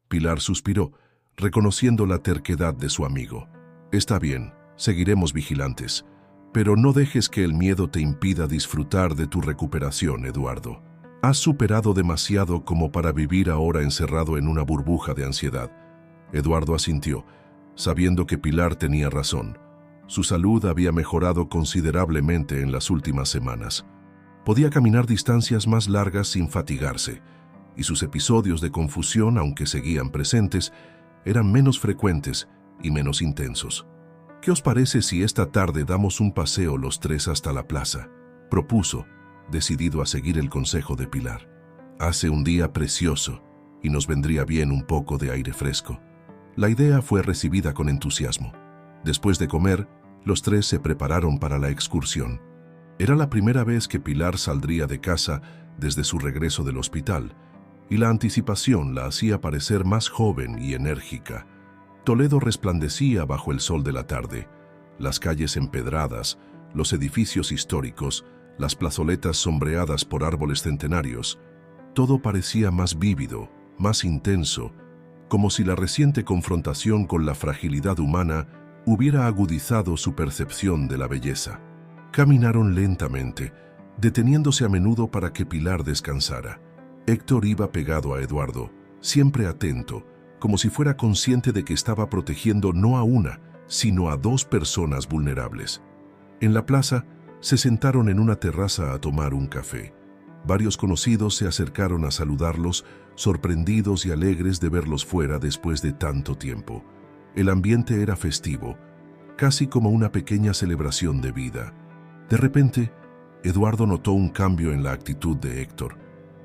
Pilar suspiró, reconociendo la terquedad de su amigo. Está bien, seguiremos vigilantes, pero no dejes que el miedo te impida disfrutar de tu recuperación, Eduardo. Has superado demasiado como para vivir ahora encerrado en una burbuja de ansiedad. Eduardo asintió, sabiendo que Pilar tenía razón. Su salud había mejorado considerablemente en las últimas semanas. Podía caminar distancias más largas sin fatigarse, y sus episodios de confusión, aunque seguían presentes, eran menos frecuentes y menos intensos. «¿Qué os parece si esta tarde damos un paseo los tres hasta la plaza?», propuso, decidido a seguir el consejo de Pilar. «Hace un día precioso y nos vendría bien un poco de aire fresco». La idea fue recibida con entusiasmo. Después de comer, los tres se prepararon para la excursión. Era la primera vez que Pilar saldría de casa desde su regreso del hospital, y la anticipación la hacía parecer más joven y enérgica. Toledo resplandecía bajo el sol de la tarde. Las calles empedradas, los edificios históricos, las plazoletas sombreadas por árboles centenarios, todo parecía más vívido, más intenso, como si la reciente confrontación con la fragilidad humana hubiera agudizado su percepción de la belleza. Caminaron lentamente, deteniéndose a menudo para que Pilar descansara. Héctor iba pegado a Eduardo, siempre atento, como si fuera consciente de que estaba protegiendo no a una, sino a dos personas vulnerables. En la plaza, se sentaron en una terraza a tomar un café. Varios conocidos se acercaron a saludarlos, sorprendidos y alegres de verlos fuera después de tanto tiempo. El ambiente era festivo, casi como una pequeña celebración de vida. De repente, Eduardo notó un cambio en la actitud de Héctor.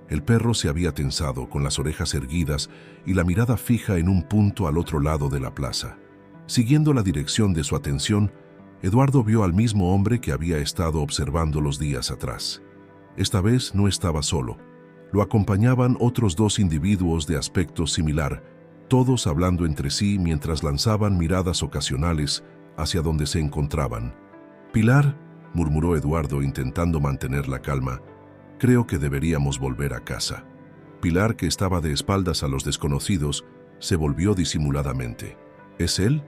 El perro se había tensado, con las orejas erguidas y la mirada fija en un punto al otro lado de la plaza. Siguiendo la dirección de su atención, Eduardo vio al mismo hombre que había estado observando los días atrás. Esta vez no estaba solo. Lo acompañaban otros dos individuos de aspecto similar, todos hablando entre sí mientras lanzaban miradas ocasionales hacia donde se encontraban. «Pilar», murmuró Eduardo intentando mantener la calma, «creo que deberíamos volver a casa». Pilar, que estaba de espaldas a los desconocidos, se volvió disimuladamente. «¿Es él?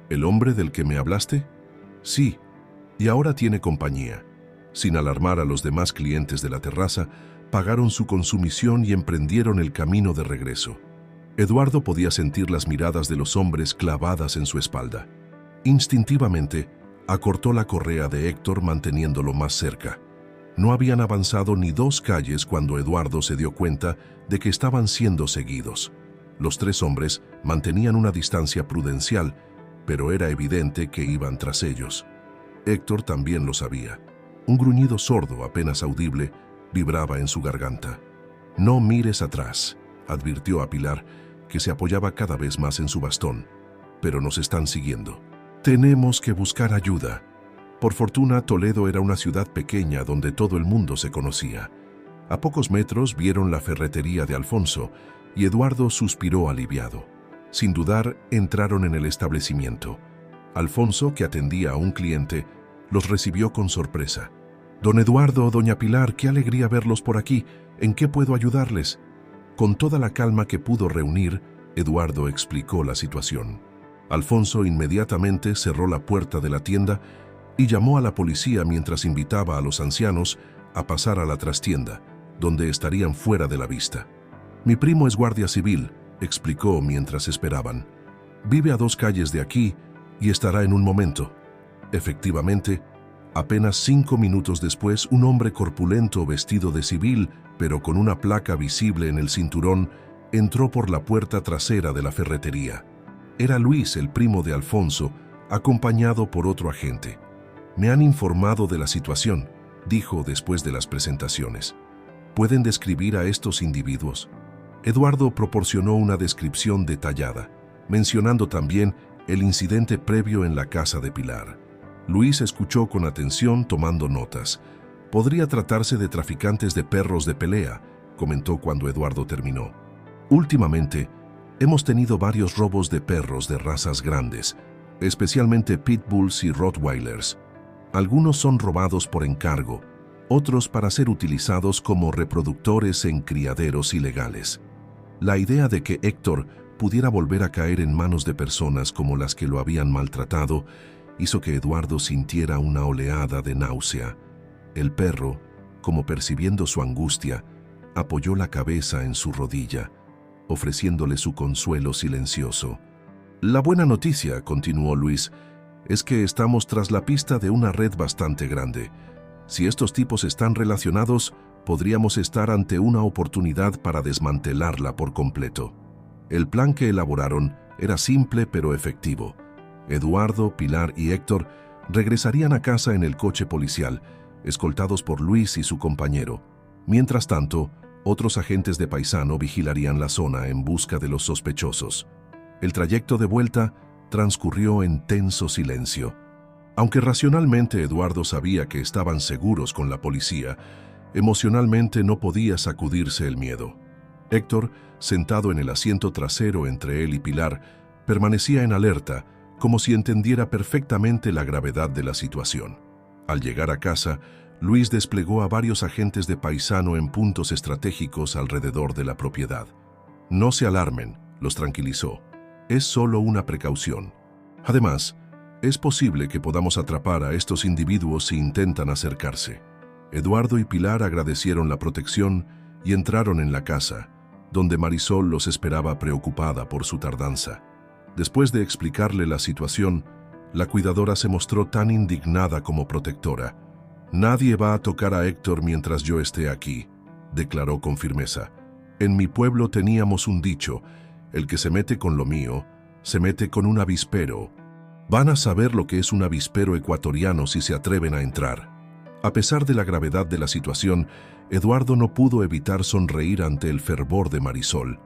¿El hombre del que me hablaste?» «Sí, y ahora tiene compañía». Sin alarmar a los demás clientes de la terraza, pagaron su consumición y emprendieron el camino de regreso. Eduardo podía sentir las miradas de los hombres clavadas en su espalda. Instintivamente, acortó la correa de Héctor manteniéndolo más cerca. No habían avanzado ni 2 calles cuando Eduardo se dio cuenta de que estaban siendo seguidos. Los 3 hombres mantenían una distancia prudencial, pero era evidente que iban tras ellos. Héctor también lo sabía. Un gruñido sordo, apenas audible, vibraba en su garganta. «No mires atrás», advirtió a Pilar, que se apoyaba cada vez más en su bastón. «Pero nos están siguiendo. Tenemos que buscar ayuda». Por fortuna, Toledo era una ciudad pequeña donde todo el mundo se conocía. A pocos metros vieron la ferretería de Alfonso y Eduardo suspiró aliviado. Sin dudar, entraron en el establecimiento. Alfonso, que atendía a un cliente, los recibió con sorpresa. «Don Eduardo, doña Pilar, qué alegría verlos por aquí. ¿En qué puedo ayudarles?». Con toda la calma que pudo reunir, Eduardo explicó la situación. Alfonso inmediatamente cerró la puerta de la tienda y llamó a la policía mientras invitaba a los ancianos a pasar a la trastienda, donde estarían fuera de la vista. «Mi primo es guardia civil», explicó mientras esperaban. «Vive a 2 calles de aquí y estará en un momento». Efectivamente, apenas 5 minutos después, un hombre corpulento vestido de civil, pero con una placa visible en el cinturón, entró por la puerta trasera de la ferretería. Era Luis, el primo de Alfonso, acompañado por otro agente. «Me han informado de la situación», dijo después de las presentaciones. «¿Pueden describir a estos individuos?». Eduardo proporcionó una descripción detallada, mencionando también el incidente previo en la casa de Pilar. Luis escuchó con atención, tomando notas. «Podría tratarse de traficantes de perros de pelea», comentó cuando Eduardo terminó. «Últimamente, hemos tenido varios robos de perros de razas grandes, especialmente pitbulls y rottweilers. Algunos son robados por encargo, otros para ser utilizados como reproductores en criaderos ilegales. La idea de que Héctor pudiera volver a caer en manos de personas como las que lo habían maltratado, hizo que Eduardo sintiera una oleada de náusea. El perro, como percibiendo su angustia, apoyó la cabeza en su rodilla, ofreciéndole su consuelo silencioso. «La buena noticia», continuó Luis, «es que estamos tras la pista de una red bastante grande. Si estos tipos están relacionados, podríamos estar ante una oportunidad para desmantelarla por completo». El plan que elaboraron era simple pero efectivo. Eduardo, Pilar y Héctor regresarían a casa en el coche policial, escoltados por Luis y su compañero. Mientras tanto, otros agentes de Paisano vigilarían la zona en busca de los sospechosos. El trayecto de vuelta transcurrió en tenso silencio. Aunque racionalmente Eduardo sabía que estaban seguros con la policía, emocionalmente no podía sacudirse el miedo. Héctor, sentado en el asiento trasero entre él y Pilar, permanecía en alerta, como si entendiera perfectamente la gravedad de la situación. Al llegar a casa, Luis desplegó a varios agentes de Paisano en puntos estratégicos alrededor de la propiedad. «No se alarmen», los tranquilizó. «Es solo una precaución. Además, es posible que podamos atrapar a estos individuos si intentan acercarse». Eduardo y Pilar agradecieron la protección y entraron en la casa, donde Marisol los esperaba preocupada por su tardanza. Después de explicarle la situación, la cuidadora se mostró tan indignada como protectora. «Nadie va a tocar a Héctor mientras yo esté aquí», declaró con firmeza. «En mi pueblo teníamos un dicho: el que se mete con lo mío, se mete con un avispero. Van a saber lo que es un avispero ecuatoriano si se atreven a entrar». A pesar de la gravedad de la situación, Eduardo no pudo evitar sonreír ante el fervor de Marisol.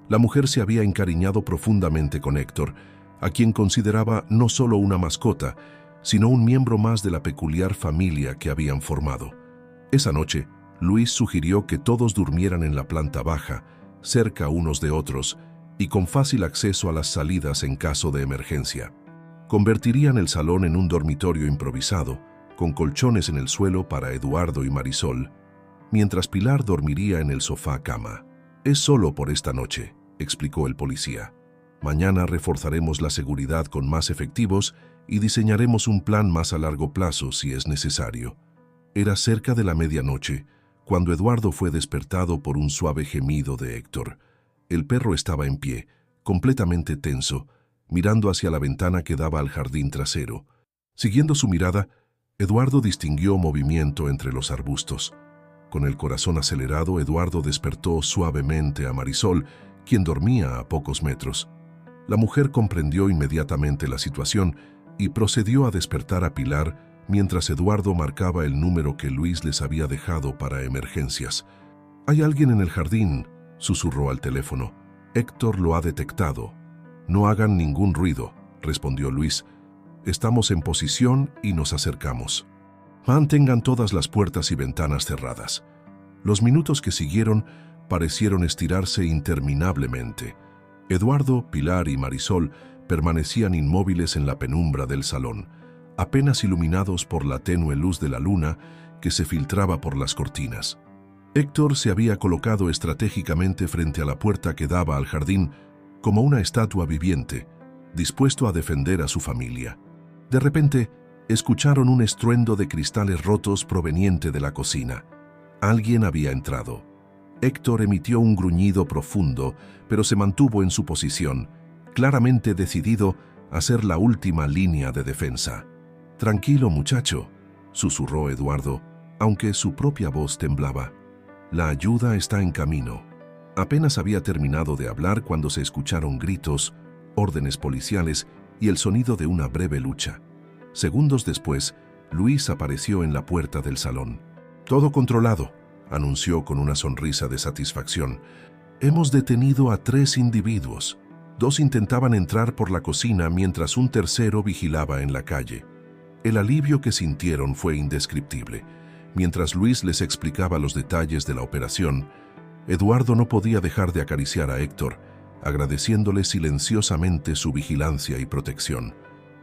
La mujer se había encariñado profundamente con Héctor, a quien consideraba no solo una mascota, sino un miembro más de la peculiar familia que habían formado. Esa noche, Luis sugirió que todos durmieran en la planta baja, cerca unos de otros, y con fácil acceso a las salidas en caso de emergencia. Convertirían el salón en un dormitorio improvisado, con colchones en el suelo para Eduardo y Marisol, mientras Pilar dormiría en el sofá-cama. «Es solo por esta noche», explicó el policía. «Mañana reforzaremos la seguridad con más efectivos y diseñaremos un plan más a largo plazo si es necesario». Era cerca de la medianoche, cuando Eduardo fue despertado por un suave gemido de Héctor. El perro estaba en pie, completamente tenso, mirando hacia la ventana que daba al jardín trasero. Siguiendo su mirada, Eduardo distinguió movimiento entre los arbustos. Con el corazón acelerado, Eduardo despertó suavemente a Marisol, quien dormía a pocos metros. La mujer comprendió inmediatamente la situación y procedió a despertar a Pilar mientras Eduardo marcaba el número que Luis les había dejado para emergencias. «Hay alguien en el jardín», susurró al teléfono. «Héctor lo ha detectado». «No hagan ningún ruido», respondió Luis. «Estamos en posición y nos acercamos. Mantengan todas las puertas y ventanas cerradas». Los minutos que siguieron parecieron estirarse interminablemente. Eduardo, Pilar y Marisol permanecían inmóviles en la penumbra del salón, apenas iluminados por la tenue luz de la luna que se filtraba por las cortinas. Héctor se había colocado estratégicamente frente a la puerta que daba al jardín como una estatua viviente, dispuesto a defender a su familia. De repente, escucharon un estruendo de cristales rotos proveniente de la cocina. Alguien había entrado. Héctor emitió un gruñido profundo, pero se mantuvo en su posición, claramente decidido a ser la última línea de defensa. «Tranquilo, muchacho», susurró Eduardo, aunque su propia voz temblaba. «La ayuda está en camino». Apenas había terminado de hablar cuando se escucharon gritos, órdenes policiales y el sonido de una breve lucha. Segundos después, Luis apareció en la puerta del salón. «Todo controlado», anunció con una sonrisa de satisfacción. «Hemos detenido a 3 individuos. 2 intentaban entrar por la cocina mientras un tercero vigilaba en la calle». El alivio que sintieron fue indescriptible. Mientras Luis les explicaba los detalles de la operación, Eduardo no podía dejar de acariciar a Héctor, agradeciéndole silenciosamente su vigilancia y protección.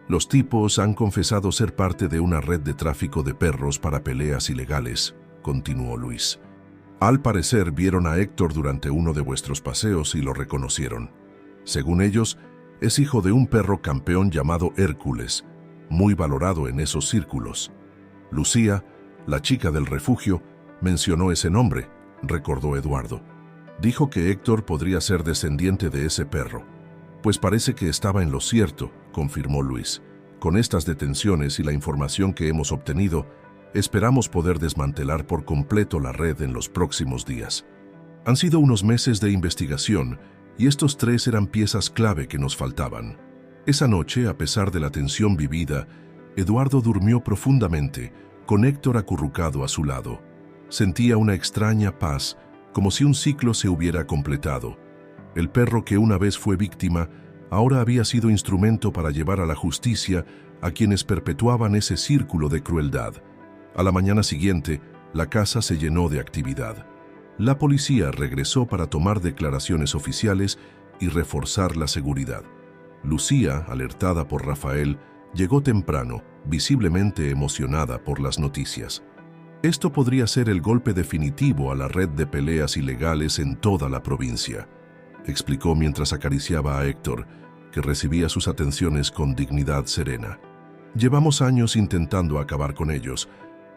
«Los tipos han confesado ser parte de una red de tráfico de perros para peleas ilegales», continuó Luis. «Al parecer vieron a Héctor durante uno de vuestros paseos y lo reconocieron. Según ellos, es hijo de un perro campeón llamado Hércules, muy valorado en esos círculos. Lucía, la chica del refugio, mencionó ese nombre, recordó Eduardo. Dijo que Héctor podría ser descendiente de ese perro. Pues parece que estaba en lo cierto, confirmó Luis. Con estas detenciones y la información que hemos obtenido, esperamos poder desmantelar por completo la red en los próximos días. Han sido unos meses de investigación y estos 3 eran piezas clave que nos faltaban. Esa noche, a pesar de la tensión vivida, Eduardo durmió profundamente, con Héctor acurrucado a su lado. Sentía una extraña paz, como si un ciclo se hubiera completado. El perro que una vez fue víctima, ahora había sido instrumento para llevar a la justicia a quienes perpetuaban ese círculo de crueldad. A la mañana siguiente, la casa se llenó de actividad. La policía regresó para tomar declaraciones oficiales y reforzar la seguridad. Lucía, alertada por Rafael, llegó temprano, visiblemente emocionada por las noticias. Esto podría ser el golpe definitivo a la red de peleas ilegales en toda la provincia, explicó mientras acariciaba a Héctor, que recibía sus atenciones con dignidad serena. Llevamos años intentando acabar con ellos,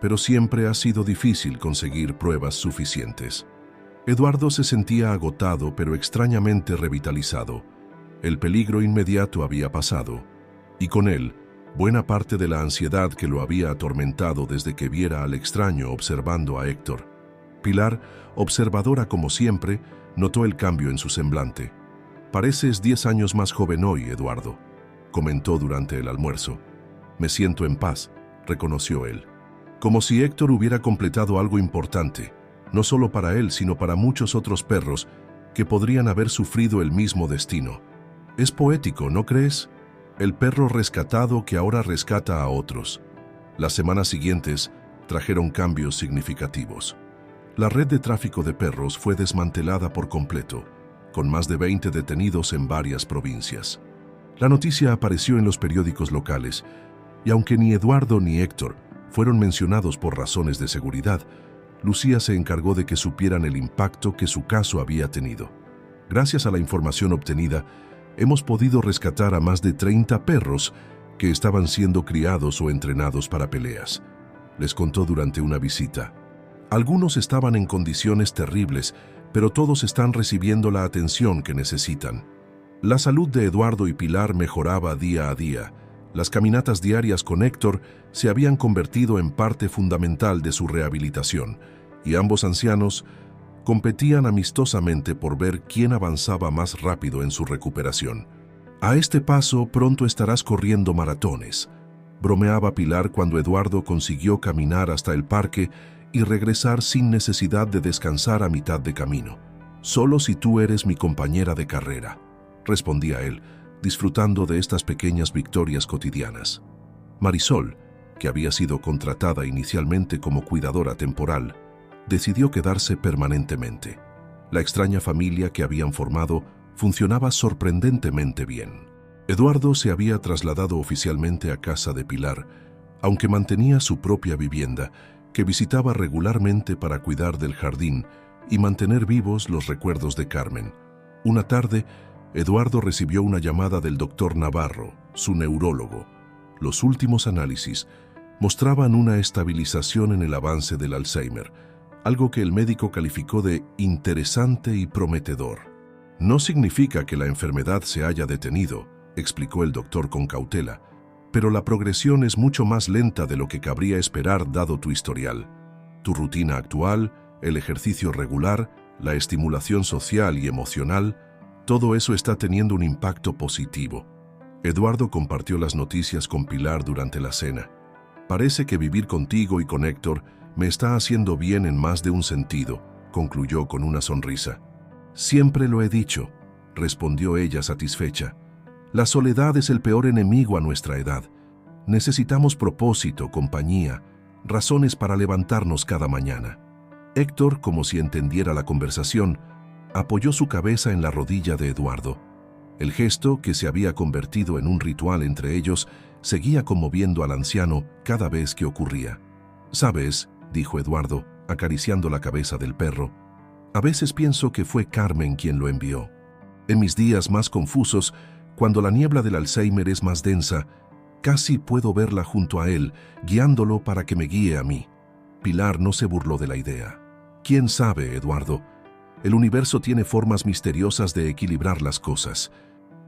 pero siempre ha sido difícil conseguir pruebas suficientes. Eduardo se sentía agotado pero extrañamente revitalizado. El peligro inmediato había pasado, y con él, buena parte de la ansiedad que lo había atormentado desde que viera al extraño observando a Héctor. Pilar, observadora como siempre, notó el cambio en su semblante. «Pareces 10 años más joven hoy, Eduardo», comentó durante el almuerzo. «Me siento en paz», reconoció él. Como si Héctor hubiera completado algo importante, no solo para él, sino para muchos otros perros que podrían haber sufrido el mismo destino. Es poético, ¿no crees? El perro rescatado que ahora rescata a otros. Las semanas siguientes trajeron cambios significativos. La red de tráfico de perros fue desmantelada por completo, con más de 20 detenidos en varias provincias. La noticia apareció en los periódicos locales, y aunque ni Eduardo ni Héctor fueron mencionados por razones de seguridad, Lucía se encargó de que supieran el impacto que su caso había tenido. Gracias a la información obtenida, hemos podido rescatar a más de 30 perros que estaban siendo criados o entrenados para peleas, les contó durante una visita. Algunos estaban en condiciones terribles, pero todos están recibiendo la atención que necesitan. La salud de Eduardo y Pilar mejoraba día a día. Las caminatas diarias con Héctor se habían convertido en parte fundamental de su rehabilitación, y ambos ancianos competían amistosamente por ver quién avanzaba más rápido en su recuperación. «A este paso pronto estarás corriendo maratones», bromeaba Pilar cuando Eduardo consiguió caminar hasta el parque y regresar sin necesidad de descansar a mitad de camino. «Solo si tú eres mi compañera de carrera», respondía él, disfrutando de estas pequeñas victorias cotidianas. Marisol, que había sido contratada inicialmente como cuidadora temporal, decidió quedarse permanentemente. La extraña familia que habían formado funcionaba sorprendentemente bien. Eduardo se había trasladado oficialmente a casa de Pilar, aunque mantenía su propia vivienda, que visitaba regularmente para cuidar del jardín y mantener vivos los recuerdos de Carmen. Una tarde, Eduardo recibió una llamada del doctor Navarro, su neurólogo. Los últimos análisis mostraban una estabilización en el avance del Alzheimer, algo que el médico calificó de interesante y prometedor. «No significa que la enfermedad se haya detenido», explicó el doctor con cautela, «pero la progresión es mucho más lenta de lo que cabría esperar dado tu historial. Tu rutina actual, el ejercicio regular, la estimulación social y emocional, todo eso está teniendo un impacto positivo». Eduardo compartió las noticias con Pilar durante la cena. «Parece que vivir contigo y con Héctor me está haciendo bien en más de un sentido», concluyó con una sonrisa. «Siempre lo he dicho», respondió ella satisfecha. «La soledad es el peor enemigo a nuestra edad. Necesitamos propósito, compañía, razones para levantarnos cada mañana». Héctor, como si entendiera la conversación, apoyó su cabeza en la rodilla de Eduardo. El gesto, que se había convertido en un ritual entre ellos, seguía conmoviendo al anciano cada vez que ocurría. «¿Sabes?», dijo Eduardo, acariciando la cabeza del perro, «a veces pienso que fue Carmen quien lo envió». En mis días más confusos, cuando la niebla del Alzheimer es más densa, casi puedo verla junto a él, guiándolo para que me guíe a mí. Pilar no se burló de la idea. ¿Quién sabe, Eduardo? El universo tiene formas misteriosas de equilibrar las cosas.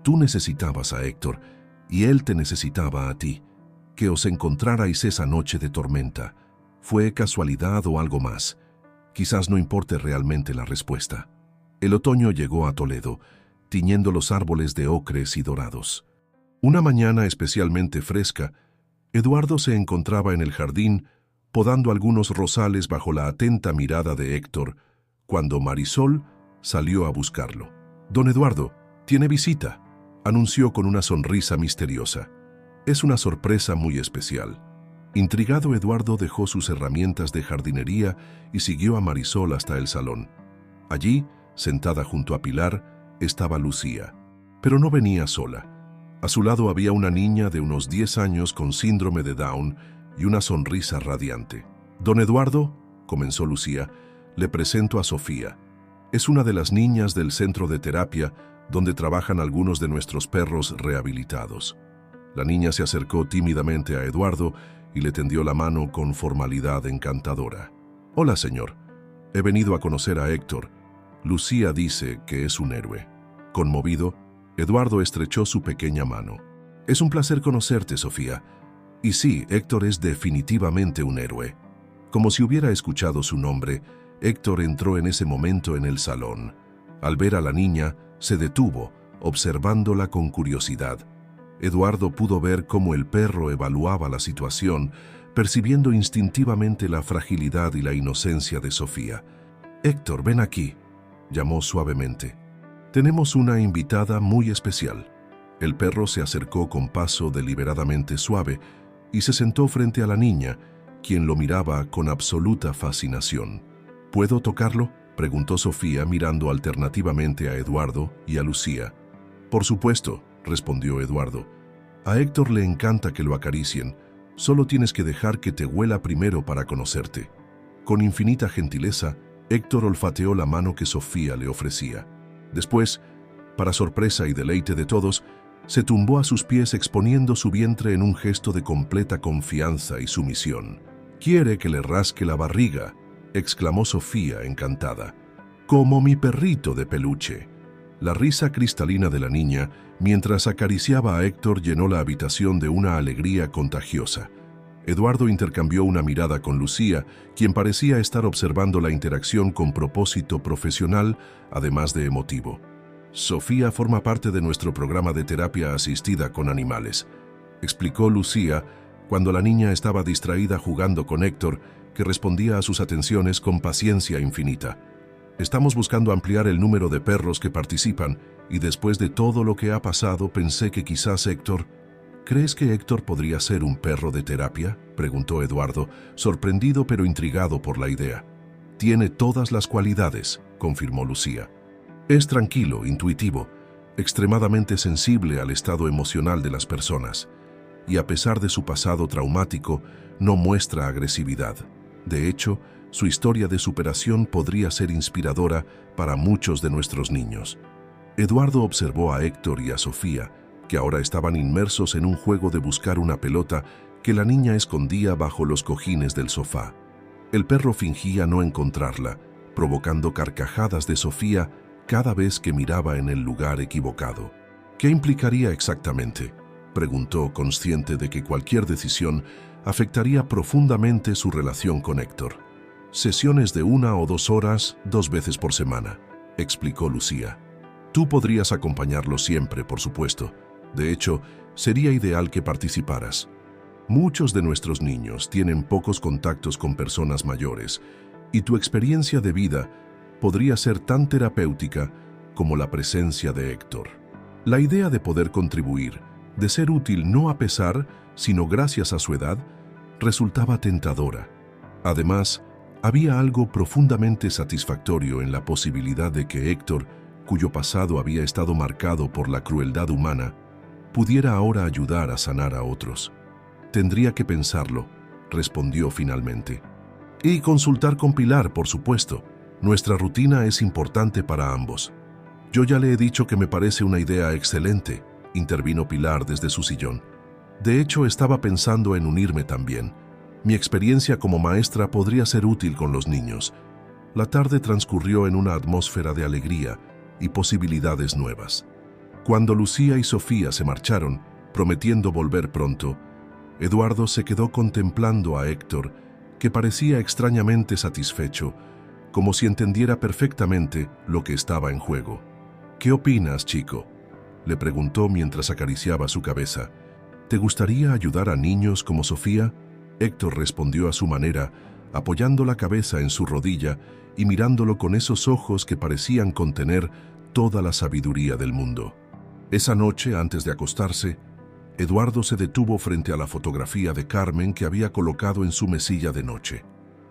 Tú necesitabas a Héctor, y él te necesitaba a ti. Que os encontrarais esa noche de tormenta. ¿Fue casualidad o algo más? Quizás no importe realmente la respuesta. El otoño llegó a Toledo, tiñendo los árboles de ocres y dorados. Una mañana especialmente fresca, Eduardo se encontraba en el jardín, podando algunos rosales bajo la atenta mirada de Héctor, cuando Marisol salió a buscarlo. «Don Eduardo, tiene visita», anunció con una sonrisa misteriosa. «Es una sorpresa muy especial». Intrigado, Eduardo dejó sus herramientas de jardinería y siguió a Marisol hasta el salón. Allí, sentada junto a Pilar, estaba Lucía. Pero no venía sola. A su lado había una niña de unos 10 años con síndrome de Down y una sonrisa radiante. «Don Eduardo», comenzó Lucía, «le presento a Sofía. Es una de las niñas del centro de terapia donde trabajan algunos de nuestros perros rehabilitados». La niña se acercó tímidamente a Eduardo y le tendió la mano con formalidad encantadora. «Hola, señor. He venido a conocer a Héctor. Lucía dice que es un héroe». Conmovido, Eduardo estrechó su pequeña mano. «Es un placer conocerte, Sofía. Y sí, Héctor es definitivamente un héroe». Como si hubiera escuchado su nombre, Héctor entró en ese momento en el salón. Al ver a la niña, se detuvo, observándola con curiosidad. Eduardo pudo ver cómo el perro evaluaba la situación, percibiendo instintivamente la fragilidad y la inocencia de Sofía. «Héctor, ven aquí», llamó suavemente. «Tenemos una invitada muy especial». El perro se acercó con paso deliberadamente suave y se sentó frente a la niña, quien lo miraba con absoluta fascinación. «¿Puedo tocarlo?», preguntó Sofía mirando alternativamente a Eduardo y a Lucía. «Por supuesto», respondió Eduardo. «A Héctor le encanta que lo acaricien. Solo tienes que dejar que te huela primero para conocerte». Con infinita gentileza, Héctor olfateó la mano que Sofía le ofrecía. Después, para sorpresa y deleite de todos, se tumbó a sus pies exponiendo su vientre en un gesto de completa confianza y sumisión. «Quiere que le rasque la barriga», exclamó Sofía encantada. «Como mi perrito de peluche». La risa cristalina de la niña, mientras acariciaba a Héctor, llenó la habitación de una alegría contagiosa. Eduardo intercambió una mirada con Lucía, quien parecía estar observando la interacción con propósito profesional, además de emotivo. «Sofía forma parte de nuestro programa de terapia asistida con animales», explicó Lucía cuando la niña estaba distraída jugando con Héctor, que respondía a sus atenciones con paciencia infinita. «Estamos buscando ampliar el número de perros que participan, y después de todo lo que ha pasado pensé que quizás Héctor...» «¿Crees que Héctor podría ser un perro de terapia?», preguntó Eduardo, sorprendido pero intrigado por la idea. «Tiene todas las cualidades», confirmó Lucía. «Es tranquilo, intuitivo, extremadamente sensible al estado emocional de las personas, y a pesar de su pasado traumático, no muestra agresividad. De hecho, su historia de superación podría ser inspiradora para muchos de nuestros niños». Eduardo observó a Héctor y a Sofía, que ahora estaban inmersos en un juego de buscar una pelota que la niña escondía bajo los cojines del sofá. El perro fingía no encontrarla, provocando carcajadas de Sofía cada vez que miraba en el lugar equivocado. «¿Qué implicaría exactamente?», preguntó, consciente de que cualquier decisión afectaría profundamente su relación con Héctor. «Sesiones de 1 o 2 horas, 2 veces por semana», explicó Lucía. «Tú podrías acompañarlo siempre, por supuesto. De hecho, sería ideal que participaras. Muchos de nuestros niños tienen pocos contactos con personas mayores, y tu experiencia de vida podría ser tan terapéutica como la presencia de Héctor». La idea de poder contribuir, de ser útil no a pesar, sino gracias a su edad, resultaba tentadora. Además, había algo profundamente satisfactorio en la posibilidad de que Héctor, cuyo pasado había estado marcado por la crueldad humana, pudiera ahora ayudar a sanar a otros. «Tendría que pensarlo», respondió finalmente. «Y consultar con Pilar, por supuesto. Nuestra rutina es importante para ambos». Yo ya le he dicho que me parece una idea excelente, intervino Pilar desde su sillón. De hecho, estaba pensando en unirme también. Mi experiencia como maestra podría ser útil con los niños. La tarde transcurrió en una atmósfera de alegría y posibilidades nuevas. Cuando Lucía y Sofía se marcharon, prometiendo volver pronto, Eduardo se quedó contemplando a Héctor, que parecía extrañamente satisfecho, como si entendiera perfectamente lo que estaba en juego. «¿Qué opinas, chico?», le preguntó mientras acariciaba su cabeza. «¿Te gustaría ayudar a niños como Sofía?». Héctor respondió a su manera, apoyando la cabeza en su rodilla y mirándolo con esos ojos que parecían contener toda la sabiduría del mundo. Esa noche, antes de acostarse, Eduardo se detuvo frente a la fotografía de Carmen que había colocado en su mesilla de noche.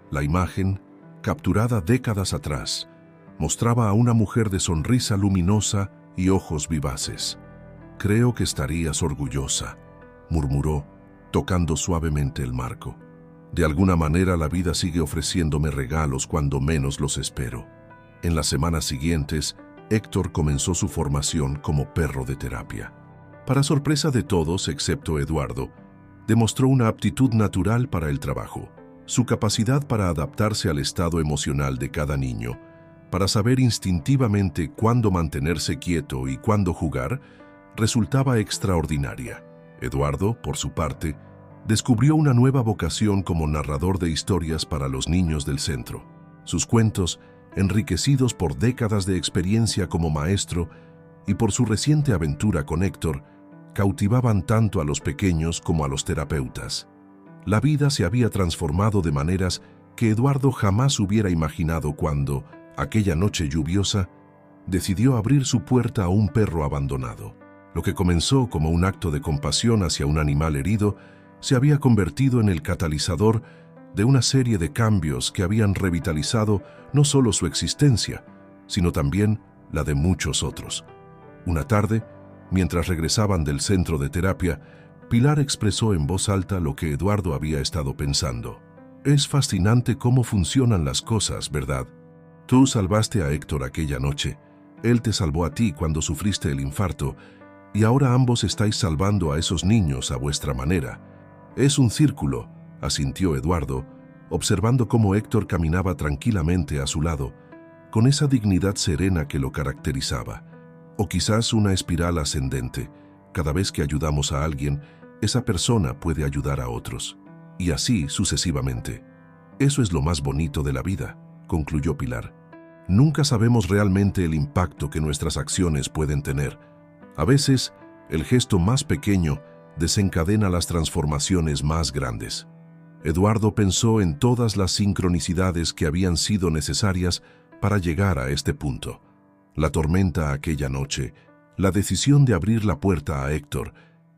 La imagen, capturada décadas atrás, mostraba a una mujer de sonrisa luminosa y ojos vivaces. «Creo que estarías orgullosa», murmuró, tocando suavemente el marco. «De alguna manera la vida sigue ofreciéndome regalos cuando menos los espero». En las semanas siguientes, Héctor comenzó su formación como perro de terapia. Para sorpresa de todos, excepto Eduardo, demostró una aptitud natural para el trabajo. Su capacidad para adaptarse al estado emocional de cada niño, para saber instintivamente cuándo mantenerse quieto y cuándo jugar, resultaba extraordinaria. Eduardo, por su parte, descubrió una nueva vocación como narrador de historias para los niños del centro. Sus cuentos, enriquecidos por décadas de experiencia como maestro y por su reciente aventura con Héctor, cautivaban tanto a los pequeños como a los terapeutas. La vida se había transformado de maneras que Eduardo jamás hubiera imaginado cuando, aquella noche lluviosa, decidió abrir su puerta a un perro abandonado. Lo que comenzó como un acto de compasión hacia un animal herido se había convertido en el catalizador de una serie de cambios que habían revitalizado no solo su existencia, sino también la de muchos otros. Una tarde, mientras regresaban del centro de terapia, Pilar expresó en voz alta lo que Eduardo había estado pensando. «Es fascinante cómo funcionan las cosas, ¿verdad? Tú salvaste a Héctor aquella noche, él te salvó a ti cuando sufriste el infarto, y ahora ambos estáis salvando a esos niños a vuestra manera. Es un círculo», asintió Eduardo, observando cómo Héctor caminaba tranquilamente a su lado, con esa dignidad serena que lo caracterizaba. O quizás una espiral ascendente. Cada vez que ayudamos a alguien, esa persona puede ayudar a otros. Y así sucesivamente. Eso es lo más bonito de la vida, concluyó Pilar. Nunca sabemos realmente el impacto que nuestras acciones pueden tener. A veces, el gesto más pequeño desencadena las transformaciones más grandes. Eduardo pensó en todas las sincronicidades que habían sido necesarias para llegar a este punto. La tormenta aquella noche, la decisión de abrir la puerta a Héctor,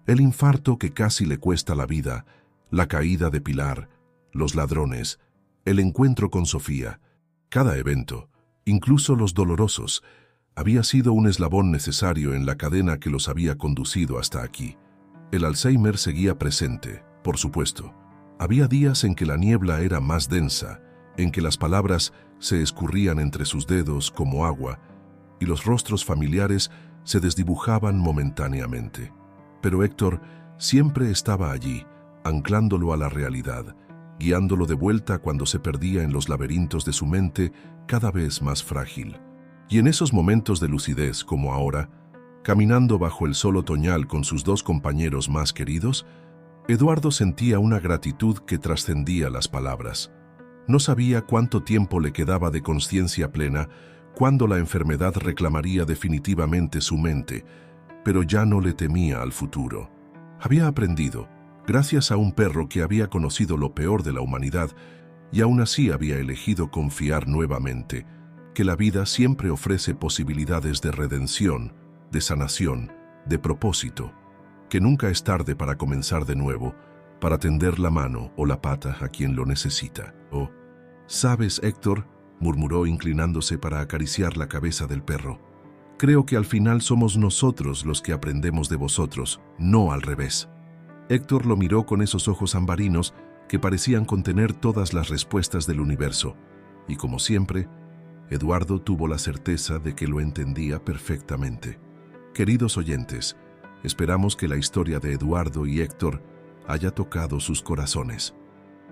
el infarto que casi le cuesta la vida, la caída de Pilar, los ladrones, el encuentro con Sofía. Cada evento, incluso los dolorosos, había sido un eslabón necesario en la cadena que los había conducido hasta aquí. El Alzheimer seguía presente, por supuesto. Había días en que la niebla era más densa, en que las palabras se escurrían entre sus dedos como agua, y los rostros familiares se desdibujaban momentáneamente. Pero Héctor siempre estaba allí, anclándolo a la realidad, guiándolo de vuelta cuando se perdía en los laberintos de su mente cada vez más frágil. Y en esos momentos de lucidez, como ahora, caminando bajo el sol otoñal con sus dos compañeros más queridos, Eduardo sentía una gratitud que trascendía las palabras. No sabía cuánto tiempo le quedaba de conciencia plena, cuándo la enfermedad reclamaría definitivamente su mente, pero ya no le temía al futuro. Había aprendido, gracias a un perro que había conocido lo peor de la humanidad, y aún así había elegido confiar nuevamente, que la vida siempre ofrece posibilidades de redención, de sanación, de propósito, que nunca es tarde para comenzar de nuevo, para tender la mano o la pata a quien lo necesita. «Oh, ¿sabes, Héctor?», murmuró inclinándose para acariciar la cabeza del perro. «Creo que al final somos nosotros los que aprendemos de vosotros, no al revés». Héctor lo miró con esos ojos ambarinos que parecían contener todas las respuestas del universo, y como siempre, Eduardo tuvo la certeza de que lo entendía perfectamente. Queridos oyentes, esperamos que la historia de Eduardo y Héctor haya tocado sus corazones.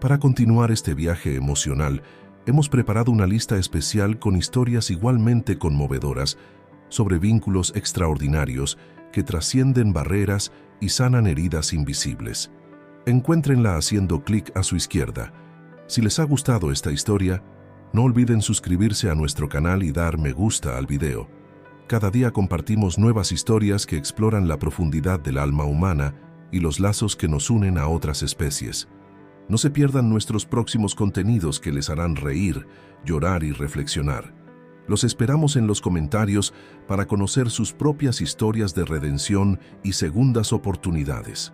Para continuar este viaje emocional, hemos preparado una lista especial con historias igualmente conmovedoras sobre vínculos extraordinarios que trascienden barreras y sanan heridas invisibles. Encuéntrenla haciendo clic a su izquierda. Si les ha gustado esta historia, no olviden suscribirse a nuestro canal y dar me gusta al video. Cada día compartimos nuevas historias que exploran la profundidad del alma humana y los lazos que nos unen a otras especies. No se pierdan nuestros próximos contenidos que les harán reír, llorar y reflexionar. Los esperamos en los comentarios para conocer sus propias historias de redención y segundas oportunidades.